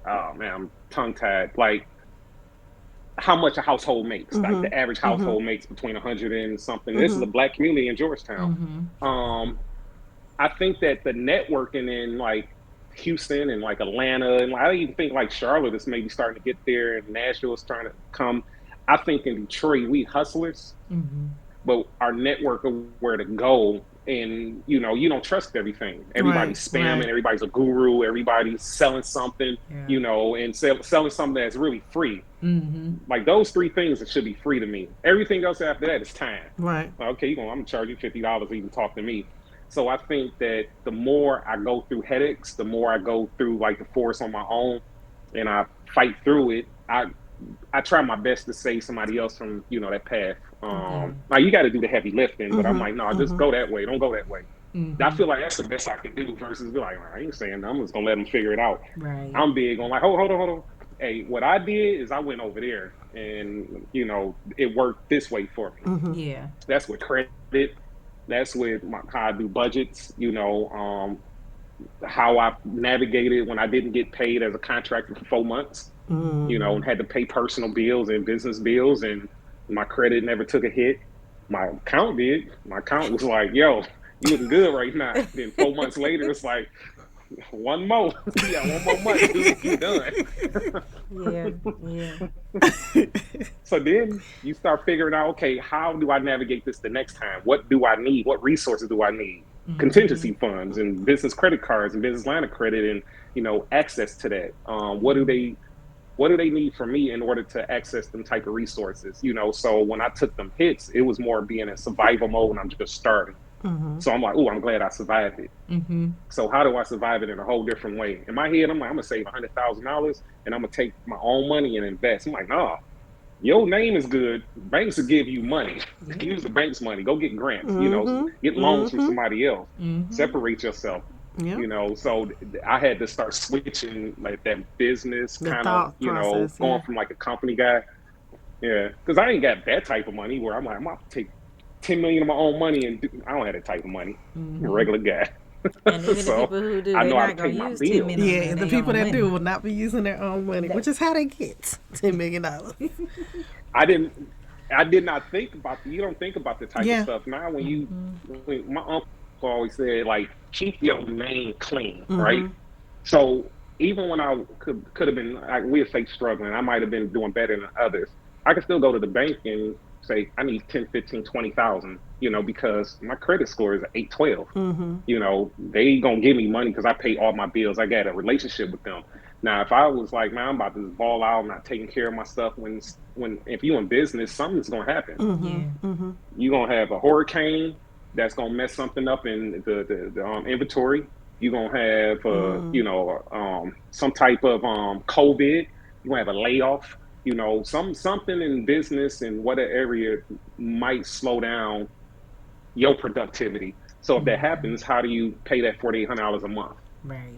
oh man, I'm tongue tied. Like how much a household makes. Like Mm-hmm. the average Mm-hmm. household makes between 100 and something. This is Mm-hmm. a black community in Georgetown. Mm-hmm. Um, I think that the networking in like Houston and like Atlanta and like, I even think like Charlotte is maybe starting to get there and Nashville is trying to come. I think in Detroit we hustlers, Mm-hmm. but our network of where to go, and you don't trust everything. Right. Everybody's spamming, Right. everybody's a guru, everybody's selling something, Yeah. and selling something that's really free. Mm-hmm. Like those three things that should be free to me. Everything else after that is time. Right. Okay, I'm gonna charge you $50 to even talk to me. So I think that the more I go through headaches, the more I go through like the forest on my own, and I fight through it. I try my best to save somebody else from that path. Yeah. Like you got to do the heavy lifting, but I'm Mm-hmm. like, no, just Mm-hmm. go that way. Don't go that way. I Mm-hmm. feel like that's the best I can do versus be like, I ain't saying nothing. I'm just gonna let them figure it out. Right. I'm big on like, hold on. Hey, what I did is I went over there, and it worked this way for me. Mm-hmm. Yeah. That's with credit. That's with how I do budgets. How I navigated when I didn't get paid as a contractor for 4 months. Mm-hmm. And had to pay personal bills and business bills, and my credit never took a hit. My account did. My account was like, "Yo, you looking good right now." Then 4 months later, it's like, one more, yeah, one more month, you done. Yeah. Yeah. So then you start figuring out, okay, how do I navigate this the next time? What do I need? What resources do I need? Mm-hmm. Contingency funds and business credit cards and business line of credit, and access to that. What do they need from me in order to access them type of resources? So when I took them hits, it was more being in survival mode and I'm just starting. Mm-hmm. So I'm like, oh, I'm glad I survived it. Mm-hmm. So how do I survive it in a whole different way? In my head, I'm like, I'm gonna save $100,000 and I'm gonna take my own money and invest. I'm like, nah, your name is good. Banks will give you money. Yeah. Use the bank's money. Go get grants. Mm-hmm. Get loans from Mm-hmm. somebody else. Mm-hmm. Separate yourself. Yep. So I had to start switching like that business The kind of, thought process. going Yeah. from like a company guy. Yeah, because I ain't got that type of money where I'm like, I'm gonna take 10 million of my own money and I don't have that type of money. I'm a Mm-hmm. regular guy. And even the So people who do, I they're know how to not pay gonna my use 10 million bills. Yeah, of the their people own that do money. will not be using their own money, which is how they get $10 million. I didn't. I did not think about you don't think about the type of Yeah. stuff now Mm-hmm. when my uncle always said like keep your name clean, right? Mm-hmm. So even when I could have been like we were say struggling, I might have been doing better than others. I could still go to the bank and say I need 10, 15, 20,000, because my credit score is 812. Mm-hmm. They gonna give me money because I pay all my bills. I got a relationship with them. Now, if I was like, man, I'm about to just ball out, not taking care of my stuff, when if you in business, something's gonna happen. Mm-hmm. Yeah. Mm-hmm. You're gonna have a hurricane that's gonna mess something up in the inventory. You're gonna have some type of COVID. You're gonna have a layoff. Something in business and whatever area might slow down your productivity. So if that Mm-hmm. happens, how do you pay that $4,800 a month? Right.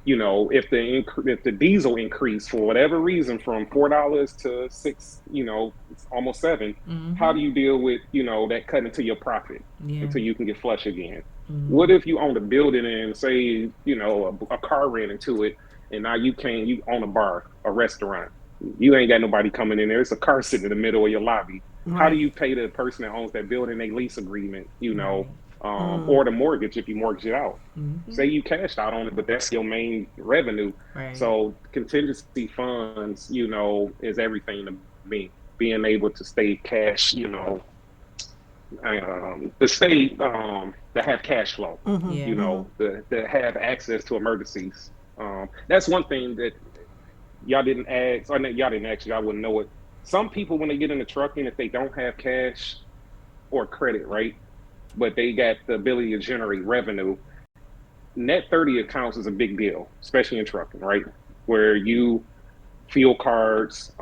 If the diesel increase for whatever reason from $4 to six, it's almost seven. How Mm-hmm. do you deal with that cut into your profit Yeah. until you can get flush again? What Mm-hmm. if you own a building and say a car ran into it, and now you own a bar, a restaurant, you ain't got nobody coming in there. It's a car sitting in the middle of your lobby. How do Right. you pay the person that owns that building a lease agreement? Right. Mm. Or the mortgage if you mortgage it out. Mm-hmm. Say you cashed out on it, but that's your main revenue. Right. So contingency funds, is everything to me. Being able to stay cash, to have cash flow, Mm-hmm. Yeah. Mm-hmm. to have access to emergencies. That's one thing that y'all didn't ask, or y'all didn't ask, I wouldn't know it. Some people, when they get into trucking, if they don't have cash or credit, right, but they got the ability to generate revenue, net 30 accounts is a big deal, especially in trucking, right? Where you fuel cards,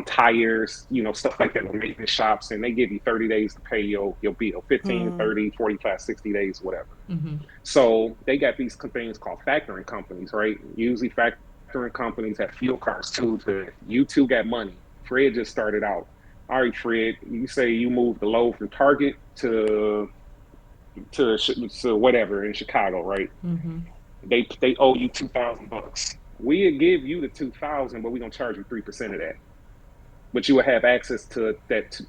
tires, stuff like that with maintenance shops, and they give you 30 days to pay your bill, 15, Mm. 30, 45, 60 days, whatever. Mm-hmm. So they got these things called factoring companies, right? Usually factoring companies have fuel cards too. You two got money. Fred just started out. All right, Fred, you say you moved the load from Target to whatever in Chicago, right? Mm-hmm. They owe you $2,000. we'll give you the 2,000, but we're gonna charge you 3% of that. But you will have access to that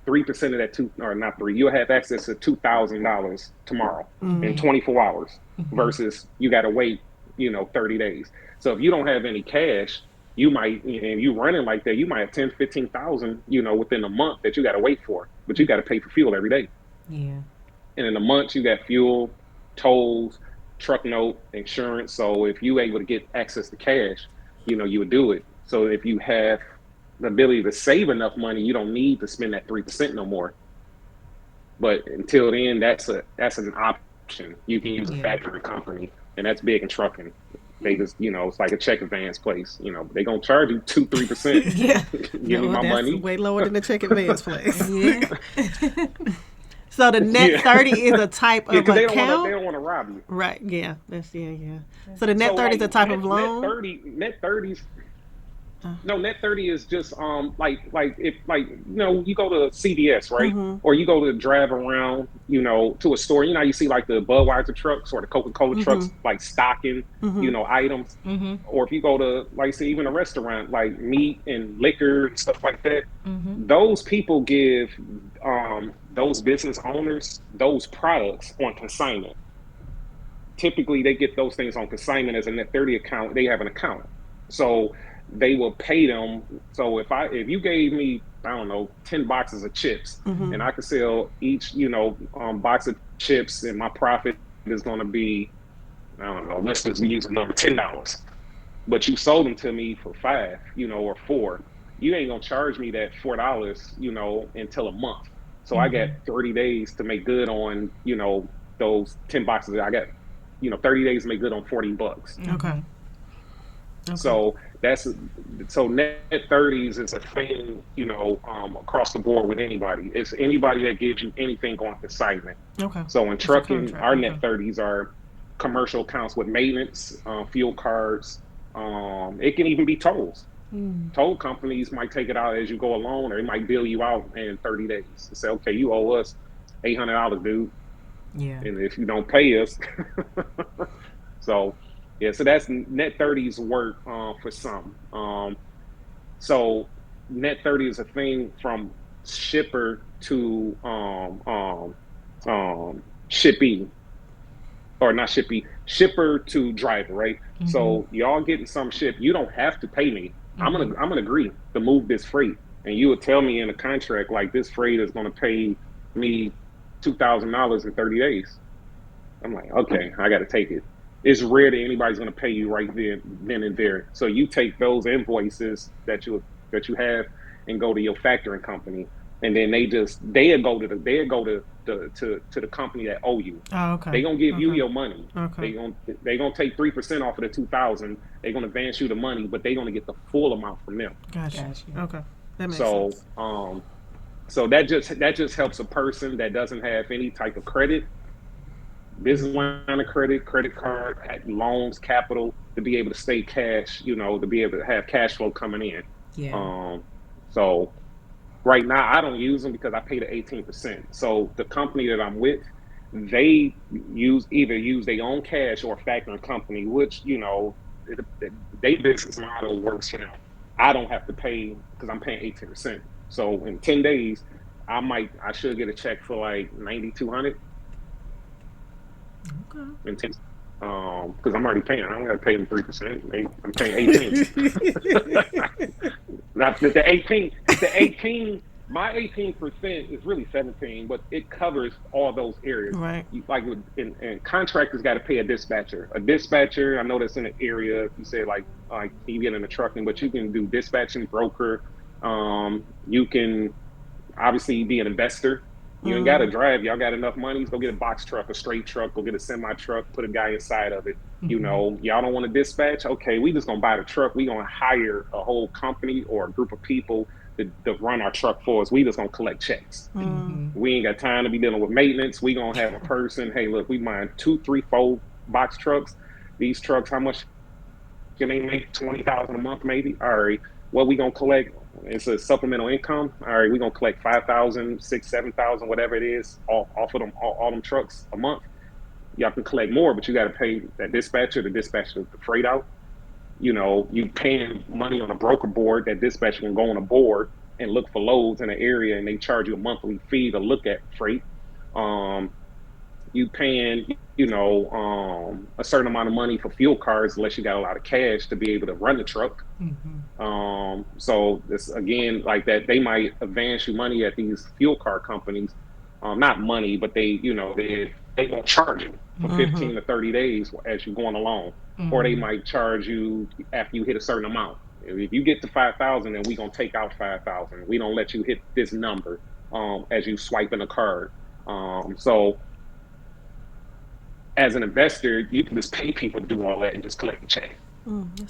3% of that two, or not three. You'll have access to $2,000 tomorrow in 24 hours versus you got to wait, 30 days. So if you don't have any cash, you might, and you running like that, you might have 10, 15,000, within a month that you got to wait for, but you got to pay for fuel every day. Yeah. And in a month, you got fuel, tolls, truck note, insurance. So if you able to get access to cash, you would do it. So if you have the ability to save enough money, you don't need to spend that 3% no more. But until then, that's an option. You can use a factory company, and that's big in trucking. They just, it's like a check advance place. They gonna charge you 2-3%. Yeah. Give me my that's money. Way lower than the check advance place. Yeah. So the net 30 is a type of account. They don't want to rob you. Right. Yeah. Yeah. So the net 30 is a type of loan. Net 30s. No, net 30 is just like if you go to CVS, right? Or you go to drive around, to a store. You see like the Budweiser trucks or the Coca-Cola trucks, like stocking, items. Or if you go to, like, say, even a restaurant, like meat and liquor and stuff like that, those people give those business owners those products on consignment. Typically, they get those things on consignment as a net 30 account. They have an account, so they will pay them. So if you gave me, I don't know, 10 boxes of chips, and I could sell each box of chips, and my profit is going to be, I don't know, let's just use the number $10. But you sold them to me for $5, or $4. You ain't gonna charge me that $4, until a month. So I got 30 days to make good on, those 10 boxes. I got, 30 days to make good on $40. Okay. So so net 30s is a thing, across the board with anybody. It's anybody that gives you anything on consignment. Okay. So in trucking, our net 30s are commercial accounts with maintenance, fuel cards. It can even be tolls. Toll companies might take it out as you go along, or they might bill you out in 30 days and say, okay, you owe us $800, dude. Yeah. And if you don't pay us, so that's net 30s work for some. So net 30 is a thing from shipper to shippee, or not shippee, shipper to driver, right? So y'all getting some ship, you don't have to pay me. I'm gonna agree to move this freight, and you would tell me in a contract like this freight is gonna pay me $2,000 in 30 days. I'm like, okay, I got to take it. It's rare that anybody's going to pay you right then and there. So you take those invoices that you have and go to your factoring company, and then they'll go to the company that owe you. Oh, okay. They're gonna give you your money. Okay. They're gonna take 3% off of the 2,000. They're gonna advance you the money, but they're gonna get the full amount from them. Gotcha. Okay, that makes sense. So that just helps a person that doesn't have any type of credit, business line of credit, credit card, loans, capital, to be able to stay cash, to be able to have cash flow coming in. Yeah. So right now I don't use them because I pay the 18%. So the company that I'm with, they either use their own cash or a factoring company, which, their business model works for them. I don't have to pay because I'm paying 18%. So in 10 days, I should get a check for like $9,200. Okay. In 10, because I'm already paying. I don't got to pay them 3%. I'm paying 18. Not the 18. The 18. My 18% is really 17, but it covers all those areas. Right. And contractors got to pay a dispatcher. A dispatcher, I know that's in an area. If you say like you get in the trucking, but you can do dispatching, broker. You can obviously be an investor. You ain't got to drive. Y'all got enough money. Go get a box truck, a straight truck. Go get a semi truck. Put a guy inside of it. Y'all don't want to dispatch. Okay, we just gonna buy the truck. We gonna hire a whole company or a group of people to run our truck for us. We just gonna collect checks. We ain't got time to be dealing with maintenance. We gonna have a person. Hey, look, we buying 2, 3, 4 box trucks. These trucks, how much can they make? 20,000 a month, maybe. All right, what we gonna collect? It's a supplemental income. All right, we're gonna collect 5,000, 6,000, 7,000, whatever it is, off of them, all them trucks a month. Y'all can collect more, but you got to pay that dispatcher to dispatch the freight out. You paying money on a broker board that dispatcher can go on a board and look for loads in an area, and they charge you a monthly fee to look at freight. Um, you paying, a certain amount of money for fuel cards unless you got a lot of cash to be able to run the truck. So this again, like that, they might advance you money at these fuel card companies, not money, but they won't charge you for 15 to 30 days as you're going along, or they might charge you after you hit a certain amount. If you get to 5,000, then we gonna take out 5,000. We don't let you hit this number as you swiping a card. So as an investor, you can just pay people to do all that and just collect the check.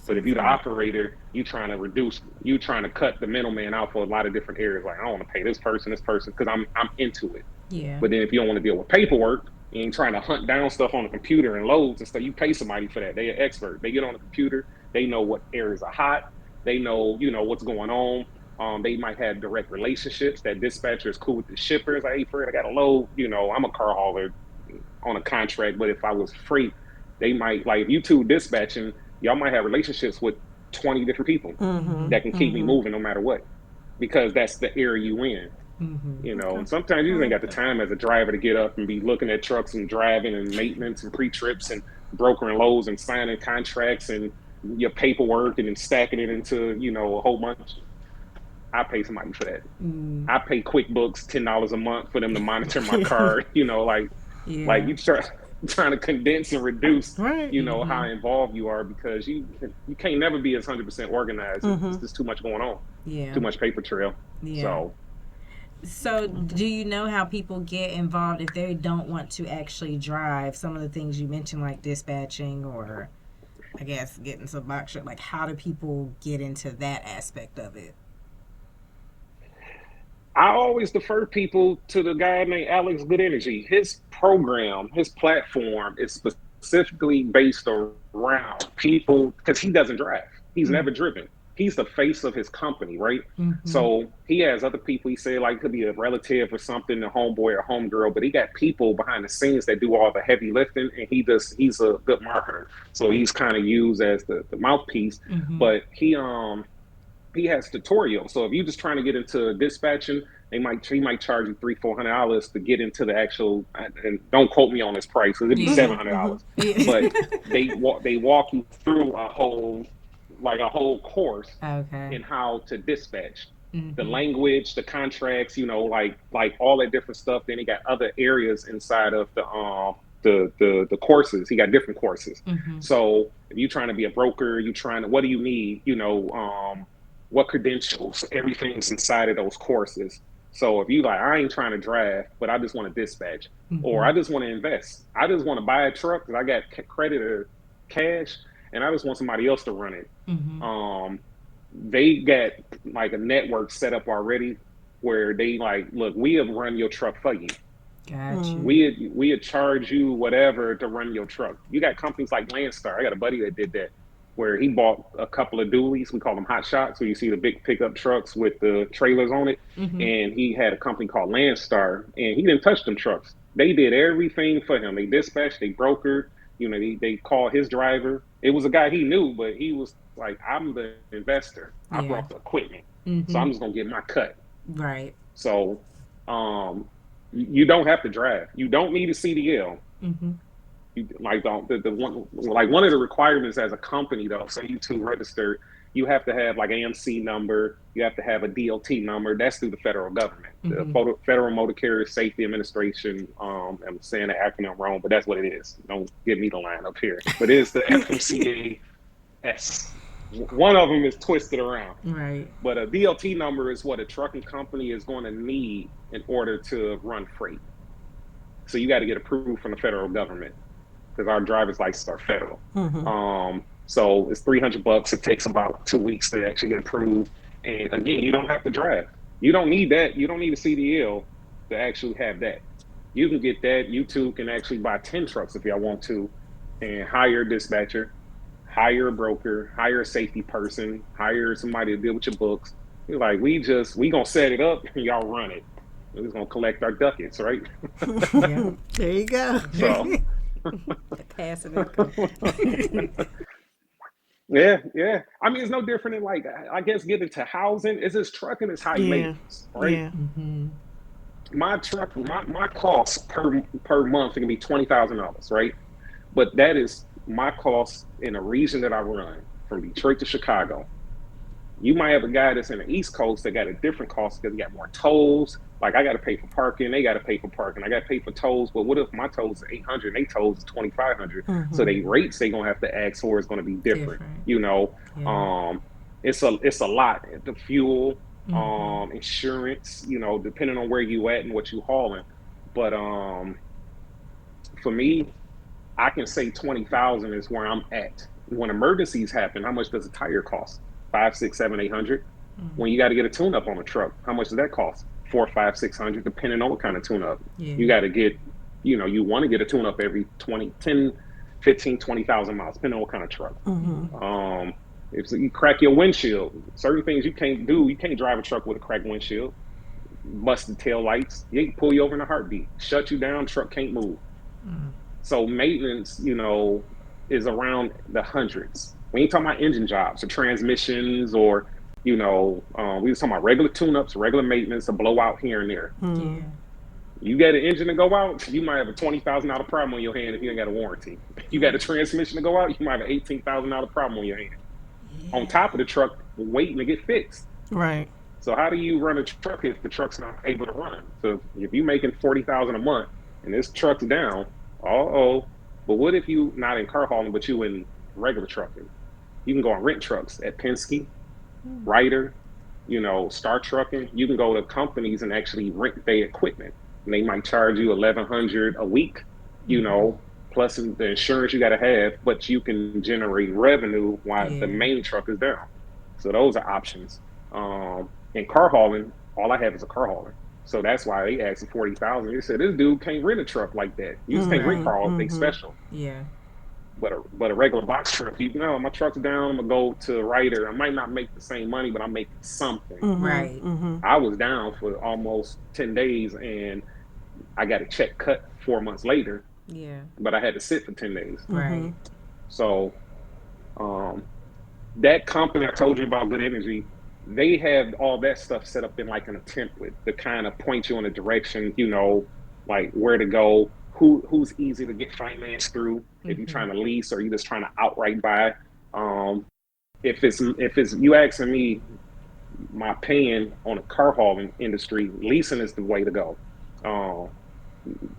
But if you're the operator, you trying to cut the middleman out for a lot of different areas. Like, I don't want to pay this person, because I'm into it. Yeah. But then if you don't want to deal with paperwork, you ain't trying to hunt down stuff on the computer and loads and stuff, you pay somebody for that. They're an expert. They get on the computer. They know what areas are hot. They know, what's going on. They might have direct relationships. That dispatcher is cool with the shippers. Like, hey, Fred, I got a load. I'm a car hauler on a contract, but if I was freight, they might, like, if you two dispatching, y'all might have relationships with 20 different people that can keep me moving no matter what, because that's the area you in. And sometimes you ain't got the time as a driver to get up and be looking at trucks and driving and maintenance and pre-trips and brokering loads and signing contracts and your paperwork and then stacking it into, a whole bunch. I pay somebody for that. I pay QuickBooks $10 a month for them to monitor my car. Like you trying to condense and reduce, how involved you are, because you can't never be as 100% organized. It's just too much going on. Yeah. Too much paper trail. Yeah. So do you know how people get involved if they don't want to actually drive? Some of the things you mentioned, like dispatching, or I guess getting some box shop, like how do people get into that aspect of it? I always defer people to the guy named Alex Good Energy. His program, his platform is specifically based around people, because he doesn't drive. He's never driven. He's the face of his company, right? So he has other people. He said, like, could be a relative or something, a homeboy or homegirl, but he got people behind the scenes that do all the heavy lifting, and he's a good marketer. So he's kind of used as the mouthpiece, but he has tutorials. So if you're just trying to get into dispatching, he might charge you $300-$400 to get into the actual. And don't quote me on this price, because it'd be $700. But they walk you through a whole course in how to dispatch, the language, the contracts, like all that different stuff. Then he got other areas inside of the courses. He got different courses. So if you're trying to be a broker, what do you need? What credentials? Everything's inside of those courses. So if you like, I ain't trying to drive, but I just want to dispatch, or I just want to invest. I just want to buy a truck because I got credit or cash, and I just want somebody else to run it. They got like a network set up already where they like, look, we have run your truck for you. Gotcha. We charge you whatever to run your truck. You got companies like Landstar. I got a buddy that did that, where he bought a couple of dualies. We call them hot shots, where you see the big pickup trucks with the trailers on it. And he had a company called Landstar, and he didn't touch them trucks. They did everything for him. They dispatched, they brokered, they called his driver. It was a guy he knew, but he was like, I'm the investor. I brought the equipment. So I'm just going to get my cut. Right. So you don't have to drive. You don't need a CDL. Like one of the requirements as a company, though, so you two registered, you have to have like AMC number, you have to have a DOT number. That's through the federal government, the Federal Motor Carrier Safety Administration. I'm saying the acronym wrong, but that's what it is. Don't give me the line up here, but it is the FMCAS. One of them is twisted around, right? But a DOT number is what a trucking company is going to need in order to run freight. So you got to get approved from the federal government, because our driver's license are federal. So it's $300. It takes about 2 weeks to actually get approved. And again, you don't have to drive. You don't need that. You don't need a CDL to actually have that. You can get that. You too can actually buy 10 trucks if y'all want to, and hire a dispatcher, hire a broker, hire a safety person, hire somebody to deal with your books. You're like, we gonna set it up and y'all run it. We're just gonna collect our ducats, right? There you go. So passive income. Yeah, yeah. I mean, it's no different than like I guess getting to housing. Is this trucking is high Yeah. maintenance, right? Yeah. Mm-hmm. My truck, my cost per month it can be $20,000, right? But that is my cost in a region that I run from Detroit to Chicago. You might have a guy that's in the East Coast that got a different cost because he got more tolls. Like I got to pay for parking, they got to pay for parking. I got to pay for tolls. But what if my tolls are 800 and they tolls is 2,500? So Mm-hmm. they rates they gonna have to ask for is gonna be different. Different. You know, Yeah. um, it's a lot. The fuel, Mm-hmm. insurance. Depending on where you at and what you hauling. But for me, I can say 20,000 is where I'm at. When emergencies happen, how much does a tire cost? Five, six, seven, 800. When you got to get a tune up on a truck, how much does that cost? Four, five, 600, depending on what kind of tune up. Yeah. You got to get, you want to get a tune up every 20, 10, 15, 20,000 miles, depending on what kind of truck. Mm-hmm. Um, if you crack your windshield, certain things you can't do. You can't drive a truck with a cracked windshield, busted tail lights. They can pull you over in a heartbeat, shut you down, truck can't move. So maintenance, is around the hundreds. We ain't talking about engine jobs or transmissions or, we was talking about regular tune-ups, regular maintenance, a blowout here and there. Mm-hmm. Yeah. You got an engine to go out, you might have a $20,000 problem on your hand if you ain't got a warranty. You got a transmission to go out, you might have an $18,000 problem on your hand. On Yeah. top of the truck, waiting to get fixed. Right. So how do you run a truck if the truck's not able to run? So if you're making 40,000 a month and this truck's down, oh, but what if you not in car hauling, but you in regular trucking? You can go on rent trucks at Penske, Ryder, Star Trucking. You can go to companies and actually rent their equipment, and they might charge you 1,100 a week. Plus the insurance you got to have, but you can generate revenue while the Yeah. main truck is down. So those are options. In car hauling, all I have is a car hauler. So that's why they asked for 40,000. They said this dude can't rent a truck like that. You just can't rent Mm-hmm. Right. car haulers. They Mm-hmm. special. Yeah. But a regular box truck, my truck's down. I'm gonna go to Ryder. I might not make the same money, but I'm making something. Mm-hmm. Right. Mm-hmm. I was down for almost 10 days, and I got a check cut 4 months later, Yeah. but I had to sit for 10 days. Mm-hmm. Right. So um, that company I told you about, Good Energy, they have all that stuff set up in like in a template to kind of point you in a direction, like where to go, who's easy to get financed through if you're Mm-hmm. trying to lease or you're just trying to outright buy. Um, if it's you asking me my opinion on the car hauling industry, leasing is the way to go. Um,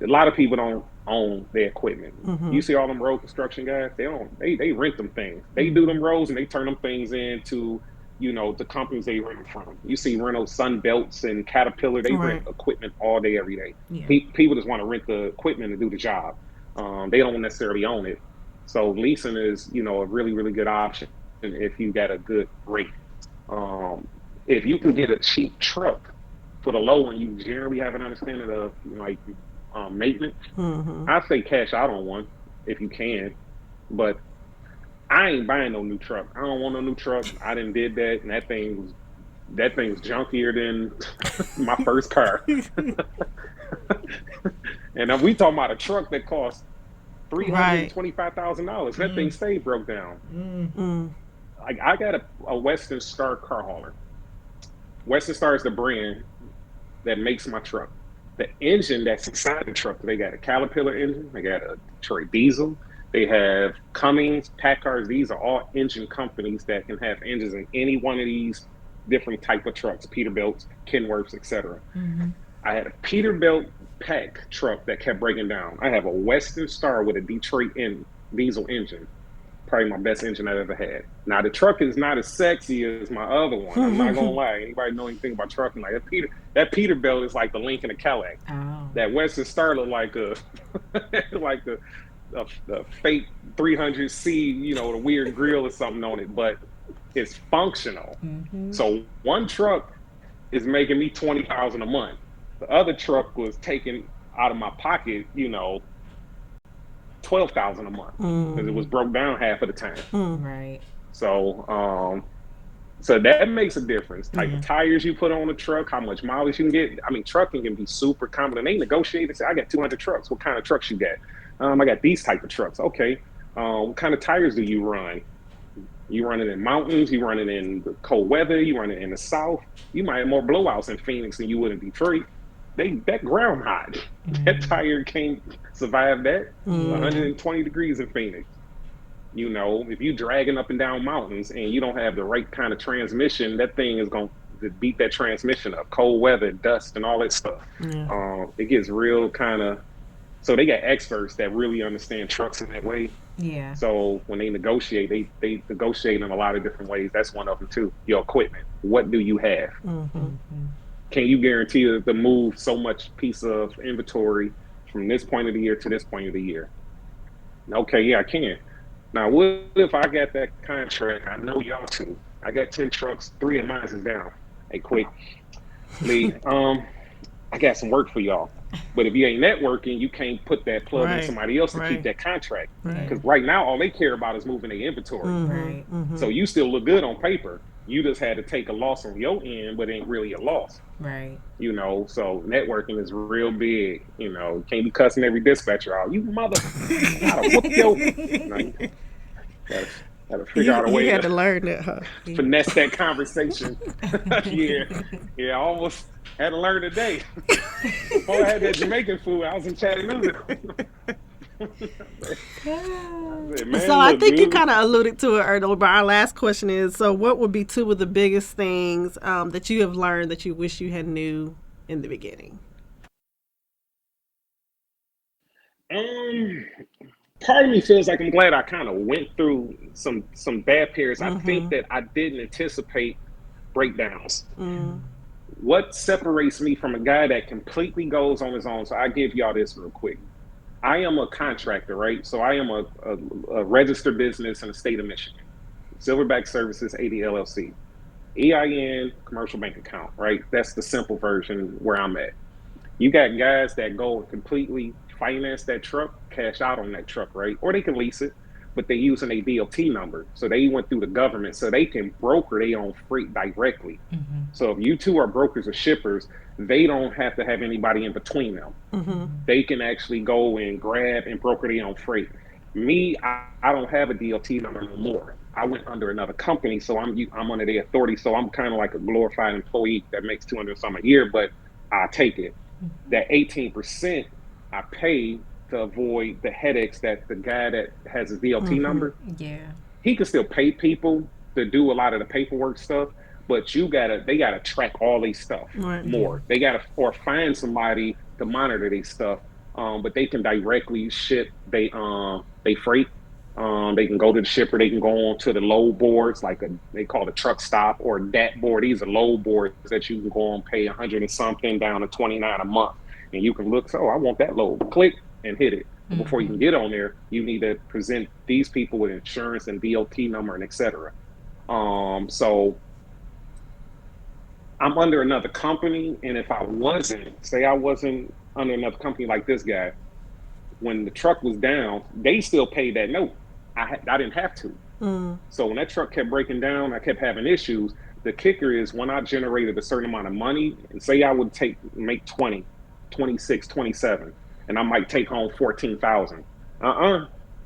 a lot of people don't own their equipment. Mm-hmm. You see all them road construction guys, they rent them things. They do them roads and they turn them things into, the companies they rent from. You see Renault Sun Belts and Caterpillar, they rent Right. equipment all day, every day. Yeah. People just want to rent the equipment to do the job. They don't necessarily own it. So leasing is, a really, really good option if you got a good rate. Um, if you can get a cheap truck for the low and you generally have an understanding of like maintenance, Mm-hmm. I say cash out on one if you can. But I ain't buying no new truck. I don't want no new truck. I didn't did that, and that thing's junkier than my first car. And we talking about a truck that costs three hundred and Right. twenty-five thousand dollars. That thing Mm. stayed broke down. Mm. Mm. Like I got a Western Star car hauler. Western Star is the brand that makes my truck. The engine that's inside the truck, they got a Caterpillar engine, they got a Detroit diesel, they have Cummins, Packards. These are all engine companies that can have engines in any one of these different type of trucks, Peterbilts, Kenworths, etc. Mm-hmm. I had a Peterbilt pack truck that kept breaking down. I have a Western Star with a Detroit diesel engine, probably my best engine I've ever had. Now the truck is not as sexy as my other one. I'm not gonna lie. Anybody know anything about trucking? Like that Peterbilt is like the Lincoln of Cadillac. Oh. That Western Star looked like a like a fake 300C, the weird grill or something on it, but it's functional. Mm-hmm. So one truck is making me 20,000 a month. The other truck was taking out of my pocket, 12,000 a month because it was broke down half of the time. Right. So, so that makes a difference. Type Yeah. of tires you put on a truck, how much mileage you can get. I mean, trucking can be super common. And they negotiate and say, "I got 200 trucks. What kind of trucks you got?" I got these type of trucks. Okay. What kind of tires do you run? You running in mountains, you running in the cold weather, you running in the south. You might have more blowouts in Phoenix than you would in Detroit. That ground hot. That tire can't survive that. 120 degrees in Phoenix. If you dragging up and down mountains and you don't have the right kind of transmission, that thing is going to beat that transmission up. Cold weather, dust, and all that stuff. Yeah. It gets real kind of. So they got experts that really understand trucks in that way. Yeah. So when they negotiate, they negotiate in a lot of different ways. That's one of them too. Your equipment. What do you have? Can you guarantee to move so much piece of inventory from this point of the year to this point of the year? Okay, yeah, I can. Now, what if I got that contract? I know y'all too. I got 10 trucks, 3 of mine is down. Hey, quick, Lee, I got some work for y'all. But if you ain't networking, you can't put that plug in somebody else to keep that contract. Because right now, all they care about is moving their inventory. So you still look good on paper. You just had to take a loss on your end, but it ain't really a loss. Right. So networking is real big. Can't be cussing every dispatcher out. You mother, gotta whoop your. Gotta figure out a way. You had to learn that, huh? Finesse that conversation. Yeah. I almost had to learn today. Before I had that Jamaican food, I was in Chattanooga. So I think you kind of alluded to it earlier, but our last question is, so what would be 2 of the biggest things that you have learned that you wish you had knew in the beginning? Part of me feels like I'm glad I kind of went through some bad periods. I think that I didn't anticipate breakdowns. What separates me from a guy that completely goes on his own? So I give y'all this real quick. I am a contractor, right? So I am a registered business in the state of Michigan. Silverback Services, AD LLC. EIN, commercial bank account, right? That's the simple version where I'm at. You got guys that go and completely finance that truck, cash out on that truck, right? Or they can lease it, but they using a DOT number. So they went through the government so they can broker their own freight directly. So if you two are brokers or shippers, they don't have to have anybody in between them. They can actually go and grab and broker their own freight. Me, I don't have a DOT number no more. I went under another company, so I'm under their authority. So I'm kind of like a glorified employee that makes $200 some a year, but I take it. That 18% I pay to avoid the headaches that the guy that has his DOT number. He can still pay people to do a lot of the paperwork stuff, but they gotta track all these stuff more. They gotta or find somebody to monitor these stuff. But they can directly ship they freight. They can go to the shipper. They can go on to the load boards, they call it a truck stop or DAT board. These are load boards that you can go and pay 100 and something down to $29 a month, and you can look. So I want that load. Click and hit it. But before you can get on there, you need to present these people with insurance and DOT number and etc. So I'm under another company, and if I wasn't under another company like this guy, when the truck was down, they still paid that note. I didn't have to. So when that truck kept breaking down, I kept having issues. The kicker is when I generated a certain amount of money, and say I would make 20, 26, 27, and I might take home 14,000.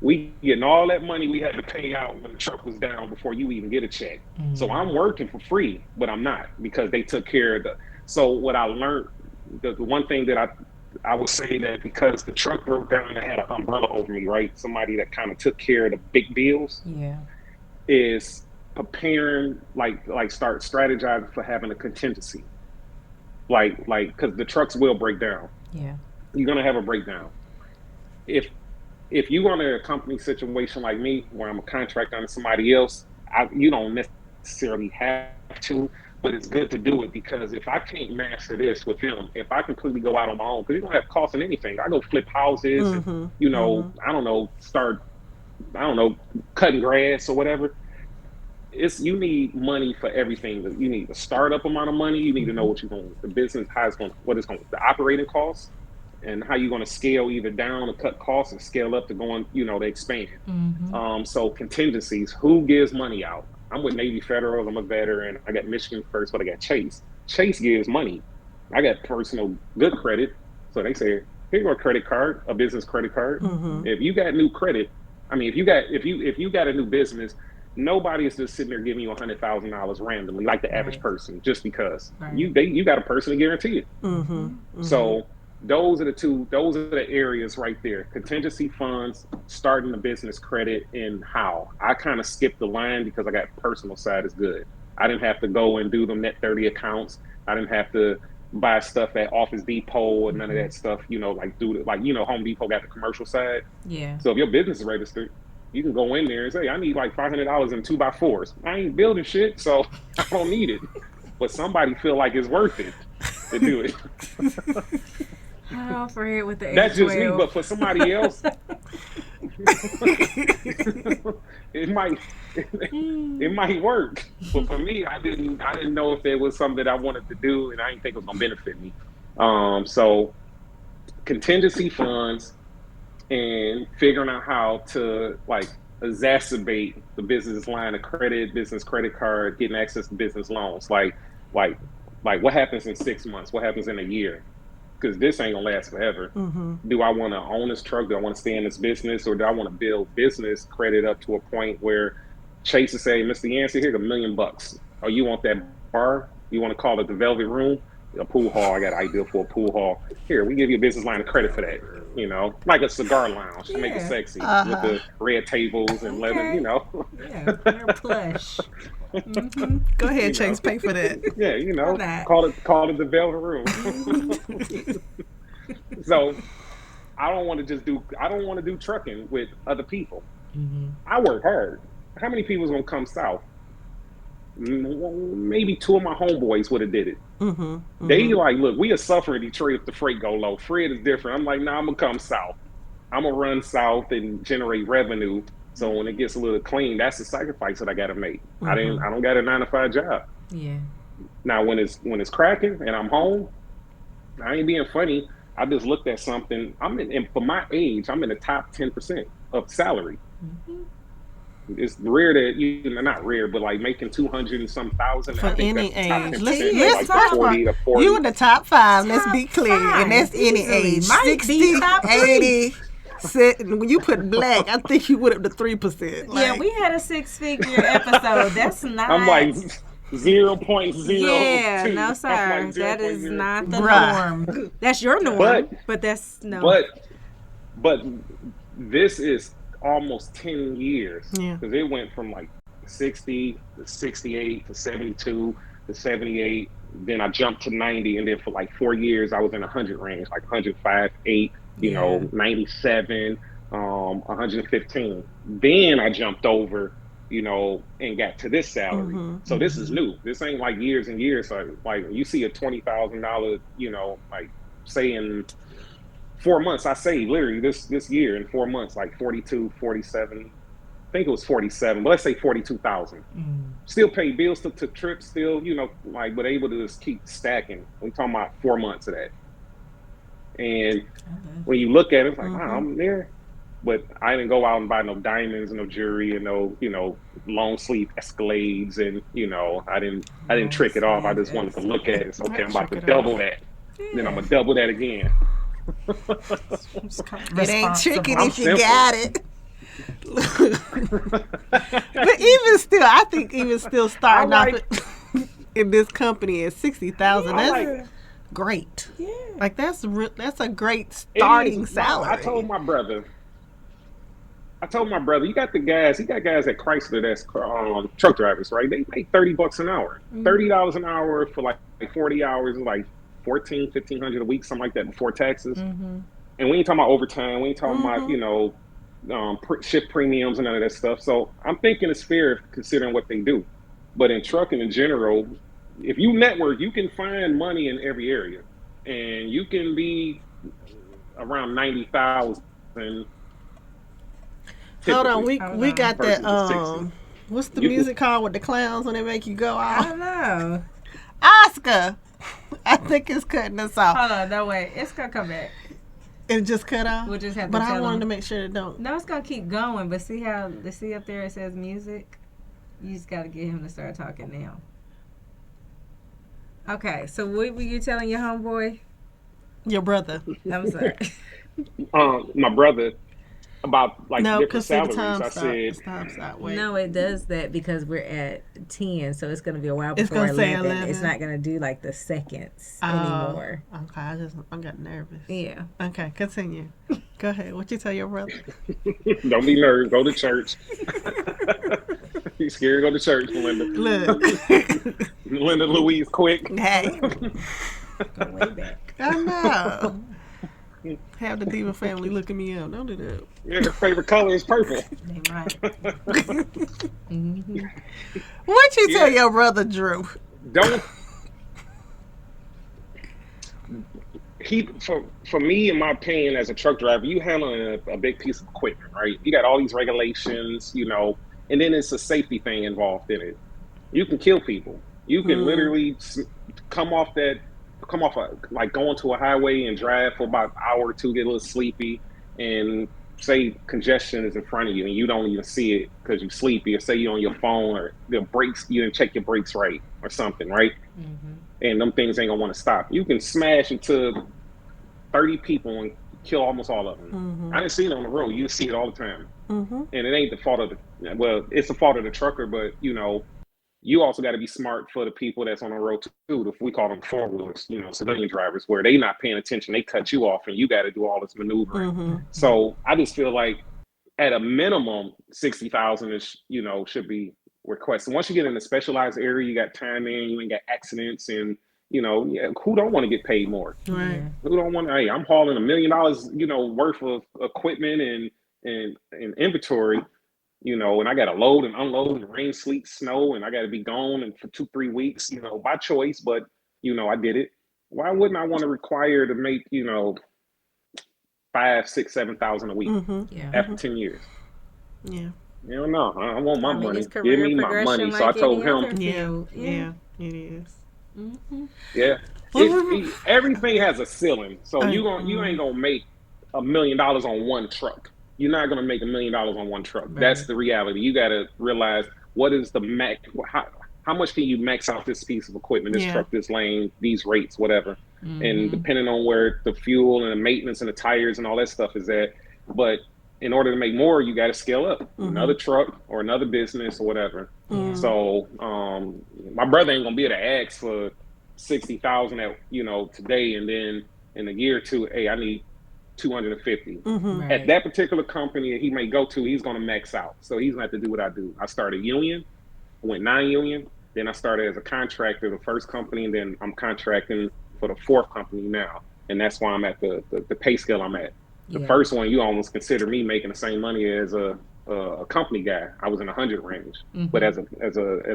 We getting all that money we had to pay out when the truck was down before you even get a check. So I'm working for free, but I'm not, because they took care of so what I learned, the one thing that I would say that because the truck broke down, I had an umbrella over me, right? Somebody that kind of took care of the big bills. Is preparing, start strategizing for having a contingency. Because the trucks will break down. You're gonna have a breakdown. If you under a company situation like me, where I'm a contractor under somebody else, you don't necessarily have to. But it's good to do it, because if I can't master this with him, if I completely go out on my own, because you don't have cost in anything. I go flip houses, and, I don't know, cutting grass or whatever. You need money for everything. You need a startup amount of money. You need to know what you're going, the business, the operating costs, and how you're going to scale either down to cut costs and scale up to go on, to expand. So contingencies, who gives money out? I'm with Navy Federal. I'm a veteran. I got Michigan First, but I got Chase. Chase gives money. I got personal good credit. So they say, here's your credit card, a business credit card. If you got new credit, if you got a new business, Nobody is just sitting there giving you $100,000 randomly, like the average Right. person, just because Right. you got a person to guarantee it. Mm-hmm. Mm-hmm. So those are the two. Those are the areas right there: contingency funds, starting the business credit, and how. I kind of skipped the line because I got personal side is good. I didn't have to go and do them net 30 accounts. I didn't have to buy stuff at Office Depot and none of that stuff. Like do the, like Home Depot got the commercial side. Yeah. So if your business is registered, you can go in there and say, I need like $500 in 2x4s. I ain't building shit, so I don't need it. But somebody feel like it's worth it to do it. Oh, Fred with the That's just me, 812. but for somebody else, it might it might work. But for me, I didn't know if it was something that I wanted to do, and I didn't think it was gonna benefit me. So contingency funds and figuring out how to like exacerbate the business line of credit, business credit card, getting access to business loans. Like like what happens in 6 months? What happens in a year? Because this ain't gonna last forever. Mm-hmm. Do I want to own this truck? Do I want to stay in this business, or do I want to build business credit up to a point where Chase is saying, "Mr. Yancey, here's $1 million. Oh, you want that bar? You want to call it the Velvet Room, a pool hall? I got an idea for a pool hall. Here, we give you a business line of credit for that. Like a cigar lounge to make it Yeah. sexy with Uh-huh. the red tables and leather. Okay. Yeah, they're plush. Mm-hmm. Go ahead, You Chase. know. Pay for that. Yeah, Why not? call it the Velvet Room. So I don't want to do trucking with other people. Mm-hmm. I work hard. How many people's gonna come south? Maybe two of my homeboys would have did it. Mm-hmm. Mm-hmm. They like, look, we are suffering Detroit if the freight go low. Fred is different. I'm like, nah, I'm gonna come south. I'm gonna run south and generate revenue. So when it gets a little clean, that's the sacrifice that I gotta make. Mm-hmm. I don't got a 9 to 5 job. Yeah. Now when it's cracking and I'm home, I ain't being funny. I just looked at something. And for my age, I'm in the top 10% of salary. Mm-hmm. It's rare that not rare, but like making 200 and some thousand. For I think any that's the top age. 10%, Let's like talk 40 to 40. You in the top 5. Let's be clear. Top And that's 5, any easily. age. Might be 60, top 80. When you put black, I think you went up to 3%. Yeah, we had a 6-figure episode. That's not. I'm like 0.02. Yeah, no, sir. I'm like that is 0.02. not the Bruh. norm. That's your norm, but that's no. But this is almost 10 years. Yeah. Because it went from like 60 to 68 to 72 to 78. Then I jumped to 90. And then for like 4 years, I was in 100 range, like 105, 8, 97, 115. Then I jumped over, and got to this salary. Mm-hmm. So this is new. This ain't like years and years. So like you see a $20,000, like say in 4 months, I saved literally this year in 4 months, like 42, 47. I think it was 47, but let's say 42,000. Still paid bills, took trips, still, but able to just keep stacking. We're talking about 4 months of that. And when you look at it, it's like, wow, I'm there. But I didn't go out and buy no diamonds and no jewelry and no long sleeve Escalades, and I didn't trick it off. I just wanted to look at it. So, okay, I'm about to double that. Then I'm gonna double that again. It ain't tricking I'm if you simple. got it. But I think even still starting off in this company at 60,000, that's great. Yeah. Like that's a great starting salary. I told my brother, you got guys at Chrysler that's truck drivers, right? They make $30 an hour. $30 an hour for like 40 hours, like $1,500 a week, something like that before taxes. Mm-hmm. And we ain't talking about overtime. We ain't talking about, shift premiums and none of that stuff. So I'm thinking it's fair considering what they do. But in trucking in general, if you network, you can find money in every area. And you can be around 90,000. Hold on, we got that. What's the music called with the clowns when they make you go I off? don't know. Oscar, I think it's cutting us off. Hold on, no way. It's gonna come back. It just cut off. We'll just have to but tell I wanted them. to make sure it don't. No, it's gonna keep going. But see up there it says music. You just gotta get him to start talking now. Okay, so what were you telling your homeboy? Your brother. I'm sorry. My brother, about like No, different because see, the salaries. time I stop. The said, time stop. Wait. No, it does that because we're at 10, so it's going to be a while It's before gonna say 11. It's 11. not going to do like the seconds anymore. Okay, I got nervous. Yeah. Okay, continue. Go ahead. What you tell your brother? don't be nervous. Go to church. You scared to go to church, Melinda. Look. Melinda Louise, quick. Hey. Go way back. I know. Have the Diva family looking me up. Don't do that. Yeah, her favorite color is purple. Right. What you tell your brother, Drew? Don't he for me, in my opinion, as a truck driver, you handling a big piece of equipment, right? You got all these regulations, and then it's a safety thing involved in it. You can kill people. You can literally come off like going to a highway and drive for about an hour or two, get a little sleepy, and say congestion is in front of you and you don't even see it because you're sleepy, or say you're on your phone, or the brakes, you didn't check your brakes right or something, right? And them things ain't gonna want to stop. You can smash into 30 people and kill almost all of them. I didn't see it on the road. You see it all the time. And it ain't the fault of it's the fault of the trucker, but you also got to be smart for the people that's on the road too. If we call them four wheelers, civilian drivers, where they not paying attention, they cut you off, and you got to do all this maneuvering. So I just feel like at a minimum, 60,000 is should be requested. Once you get in a specialized area, you got time in, you ain't got accidents, and who don't want to get paid more? Right. Who don't want to? Hey, I'm hauling $1 million, worth of equipment and inventory. And I got to load and unload and rain, sleet, snow, and I got to be gone and for 2-3 weeks, by choice, but I did it. Why wouldn't I want to require to make, 5, 6, 7,000 a week after 10 years? Yeah. No, I want my money. It's Give career me my progression money. So I like told any other him, field. Yeah, it is. yeah, everything has a ceiling. So you ain't gonna make $1 million on one truck. You're not going to make $1 million on one truck. Right. That's the reality. You got to realize what is the max. How much can you max out this piece of equipment, this truck, this lane, these rates, whatever. And depending on where the fuel and the maintenance and the tires and all that stuff is at. But in order to make more, you got to scale up another truck or another business or whatever. So my brother ain't going to be able to ask for 60,000 at today, and then in a year or two, hey, I need 250. Right. At that particular company he may go to, he's going to max out. So he's going to have to do what I do. I started union, went non-union, then I started as a contractor, the first company, and then I'm contracting for the fourth company now. And that's why I'm at the pay scale I'm at. The first one, you almost consider me making the same money as a company guy. I was in 100 range. But as an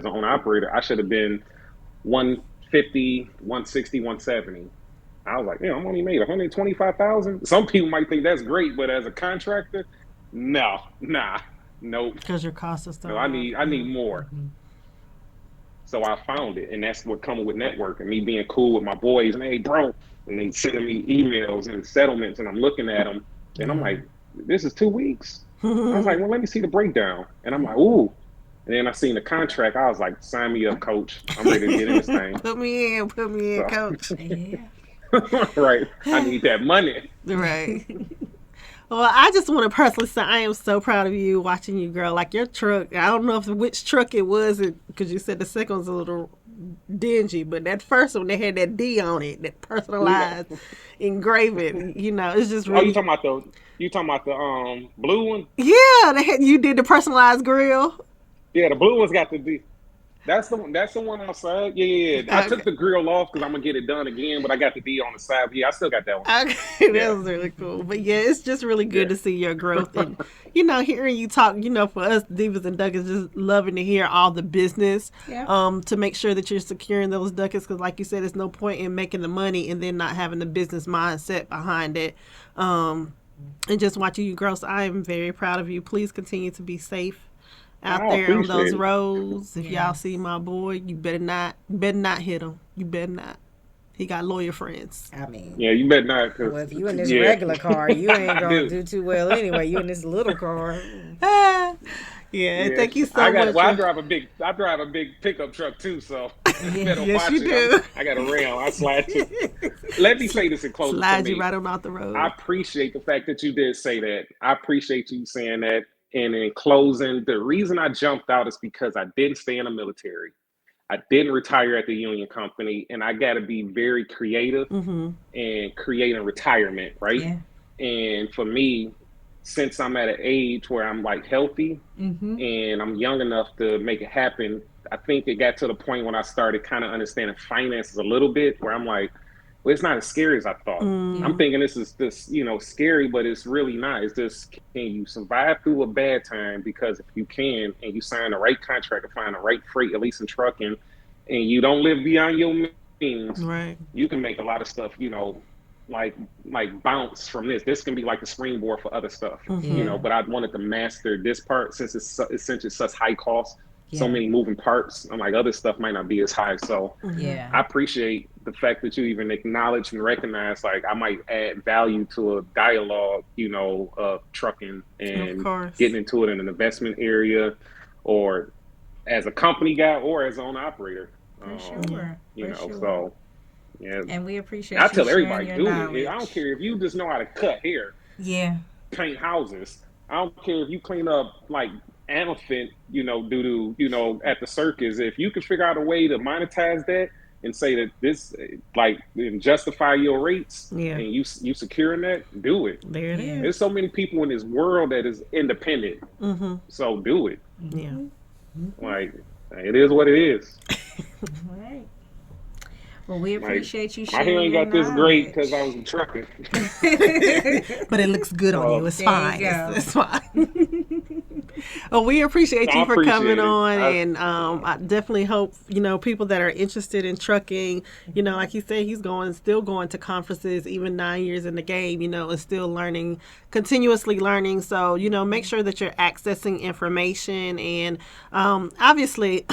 owner operator, I should have been 150, 160, 170. I was like, I'm only made 125,000. Some people might think that's great, but as a contractor, nope. Because your costs are still. No, I need more. So I found it, and that's what comes with networking. Me being cool with my boys, and hey, bro, and they sending me emails and settlements, and I'm looking at them, and I'm like, this is 2 weeks. I was like, well, let me see the breakdown, and I'm like, ooh. And then I seen the contract. I was like, sign me up, coach. I'm ready to get in this thing. Put me in, coach. Right. I need that money. Right. Well, I just want to personally say I am so proud of you watching you grow. Like your truck, I don't know which truck it was, because you said the second one's a little dingy, but that first one, they had that D on it, that personalized engraving. It's just really. Oh, you talking about the blue one? Yeah, you did the personalized grill. Yeah, the blue one's got the D. That's the one outside. Yeah. Okay. I took the grill off because I'm gonna get it done again, but I got the D on the side. But yeah, I still got that one. Okay, that was really cool. But yeah, it's just really good to see your growth, and hearing you talk. For us divas and duckets, just loving to hear all the business. Yeah. To make sure that you're securing those ducats, because like you said, there's no point in making the money and then not having the business mindset behind it. And just watching you grow. So I am very proud of you. Please continue to be safe out there on those roads. If y'all see my boy, you better not hit him. You better not. He got lawyer friends. I mean, yeah, you better not. Well, if you in this regular car, you ain't gonna do too well anyway. You in this little car. Yeah, thank you so I got. much. Well, I drive a big pickup truck too, so you better Yes, watch you it. do. I got a ram. I slide you. Let me say this in closing. Slide For you me, right on out the I road. appreciate the fact that you did say that. I appreciate you saying that. And in closing, the reason I jumped out is because I didn't stay in the military. I didn't retire at the union company, and I got to be very creative and create a retirement, right? Yeah. And for me, since I'm at an age where I'm like healthy and I'm young enough to make it happen, I think it got to the point when I started kind of understanding finances a little bit, where I'm like, well, it's not as scary as I thought. I'm thinking this is this, scary, but it's really not. It's just, can you survive through a bad time? Because if you can, and you sign the right contract to find the right freight, at least in trucking, and you don't live beyond your means, Right. you can make a lot of stuff, like bounce from this. This can be like a springboard for other stuff, But I wanted to master this part since it's essentially such high cost, so many moving parts. I'm like, other stuff might not be as high. So I appreciate the fact that you even acknowledge and recognize, like, I might add value to a dialogue, of trucking and getting into it in an investment area, or as a company guy, or as an owner operator. For sure. So. Yeah, and we appreciate. I tell sharing everybody, your do knowledge. it. I don't care if you just know how to cut hair, paint houses. I don't care if you clean up like elephant, doo-doo, at the circus. If you can figure out a way to monetize that and say that this, like, and justify your rates, and you securing that, do it. There it is. There's so many people in this world that is independent, so do it. Yeah, like, it is what it is. All right. Well, we appreciate you My sharing. hair ain't got this great because I was trucking. but it looks good on you. It's fine. It's fine. Well, we appreciate you for coming on, and I definitely hope people that are interested in trucking. Like you said, he's still going to conferences, even 9 years in the game. And still learning, continuously learning. So make sure that you're accessing information, and obviously.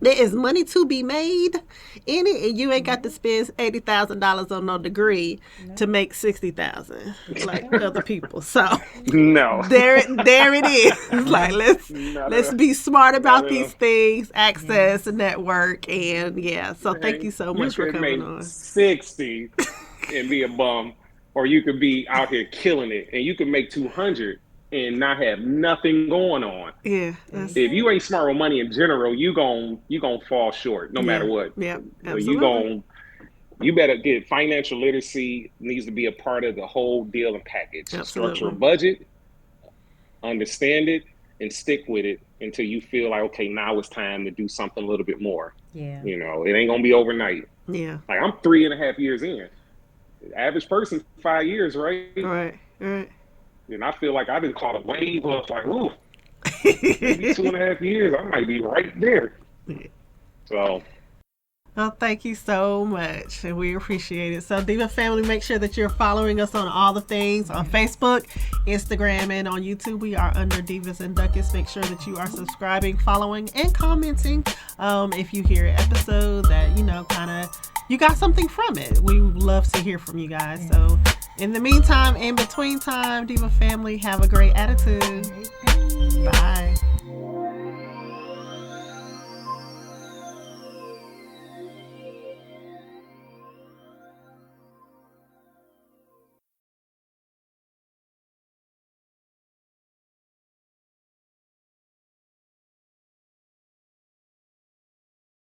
There is money to be made in it, and you ain't got to spend $80,000 on no degree to make $60,000 like other people. So no, there it is. Like let's be smart about these things, access and network, and So thank you so much for coming on. 60 and be a bum, or you could be out here killing it, and you could make 200. And not have nothing going on. Yeah. If you ain't smart with money in general, you gon' fall short no matter what. Yeah. Absolutely. You better get financial literacy. Needs to be a part of the whole deal and package. Absolutely. Structure a budget, understand it, and stick with it until you feel like, okay, now it's time to do something a little bit more. Yeah. It ain't gonna be overnight. Yeah. Like, I'm 3.5 years in. Average person 5 years, right? Right. And I feel like I've been caught a wave of like, ooh, maybe 2.5 years, I might be right there. So. Well, thank you so much, and we appreciate it. So, Diva family, make sure that you're following us on all the things on Facebook, Instagram, and on YouTube. We are under Divas and Ducats. Make sure that you are subscribing, following, and commenting. If you hear an episode that you got something from it, we would love to hear from you guys. So. In the meantime, in between time, Diva family, have a great attitude. Bye.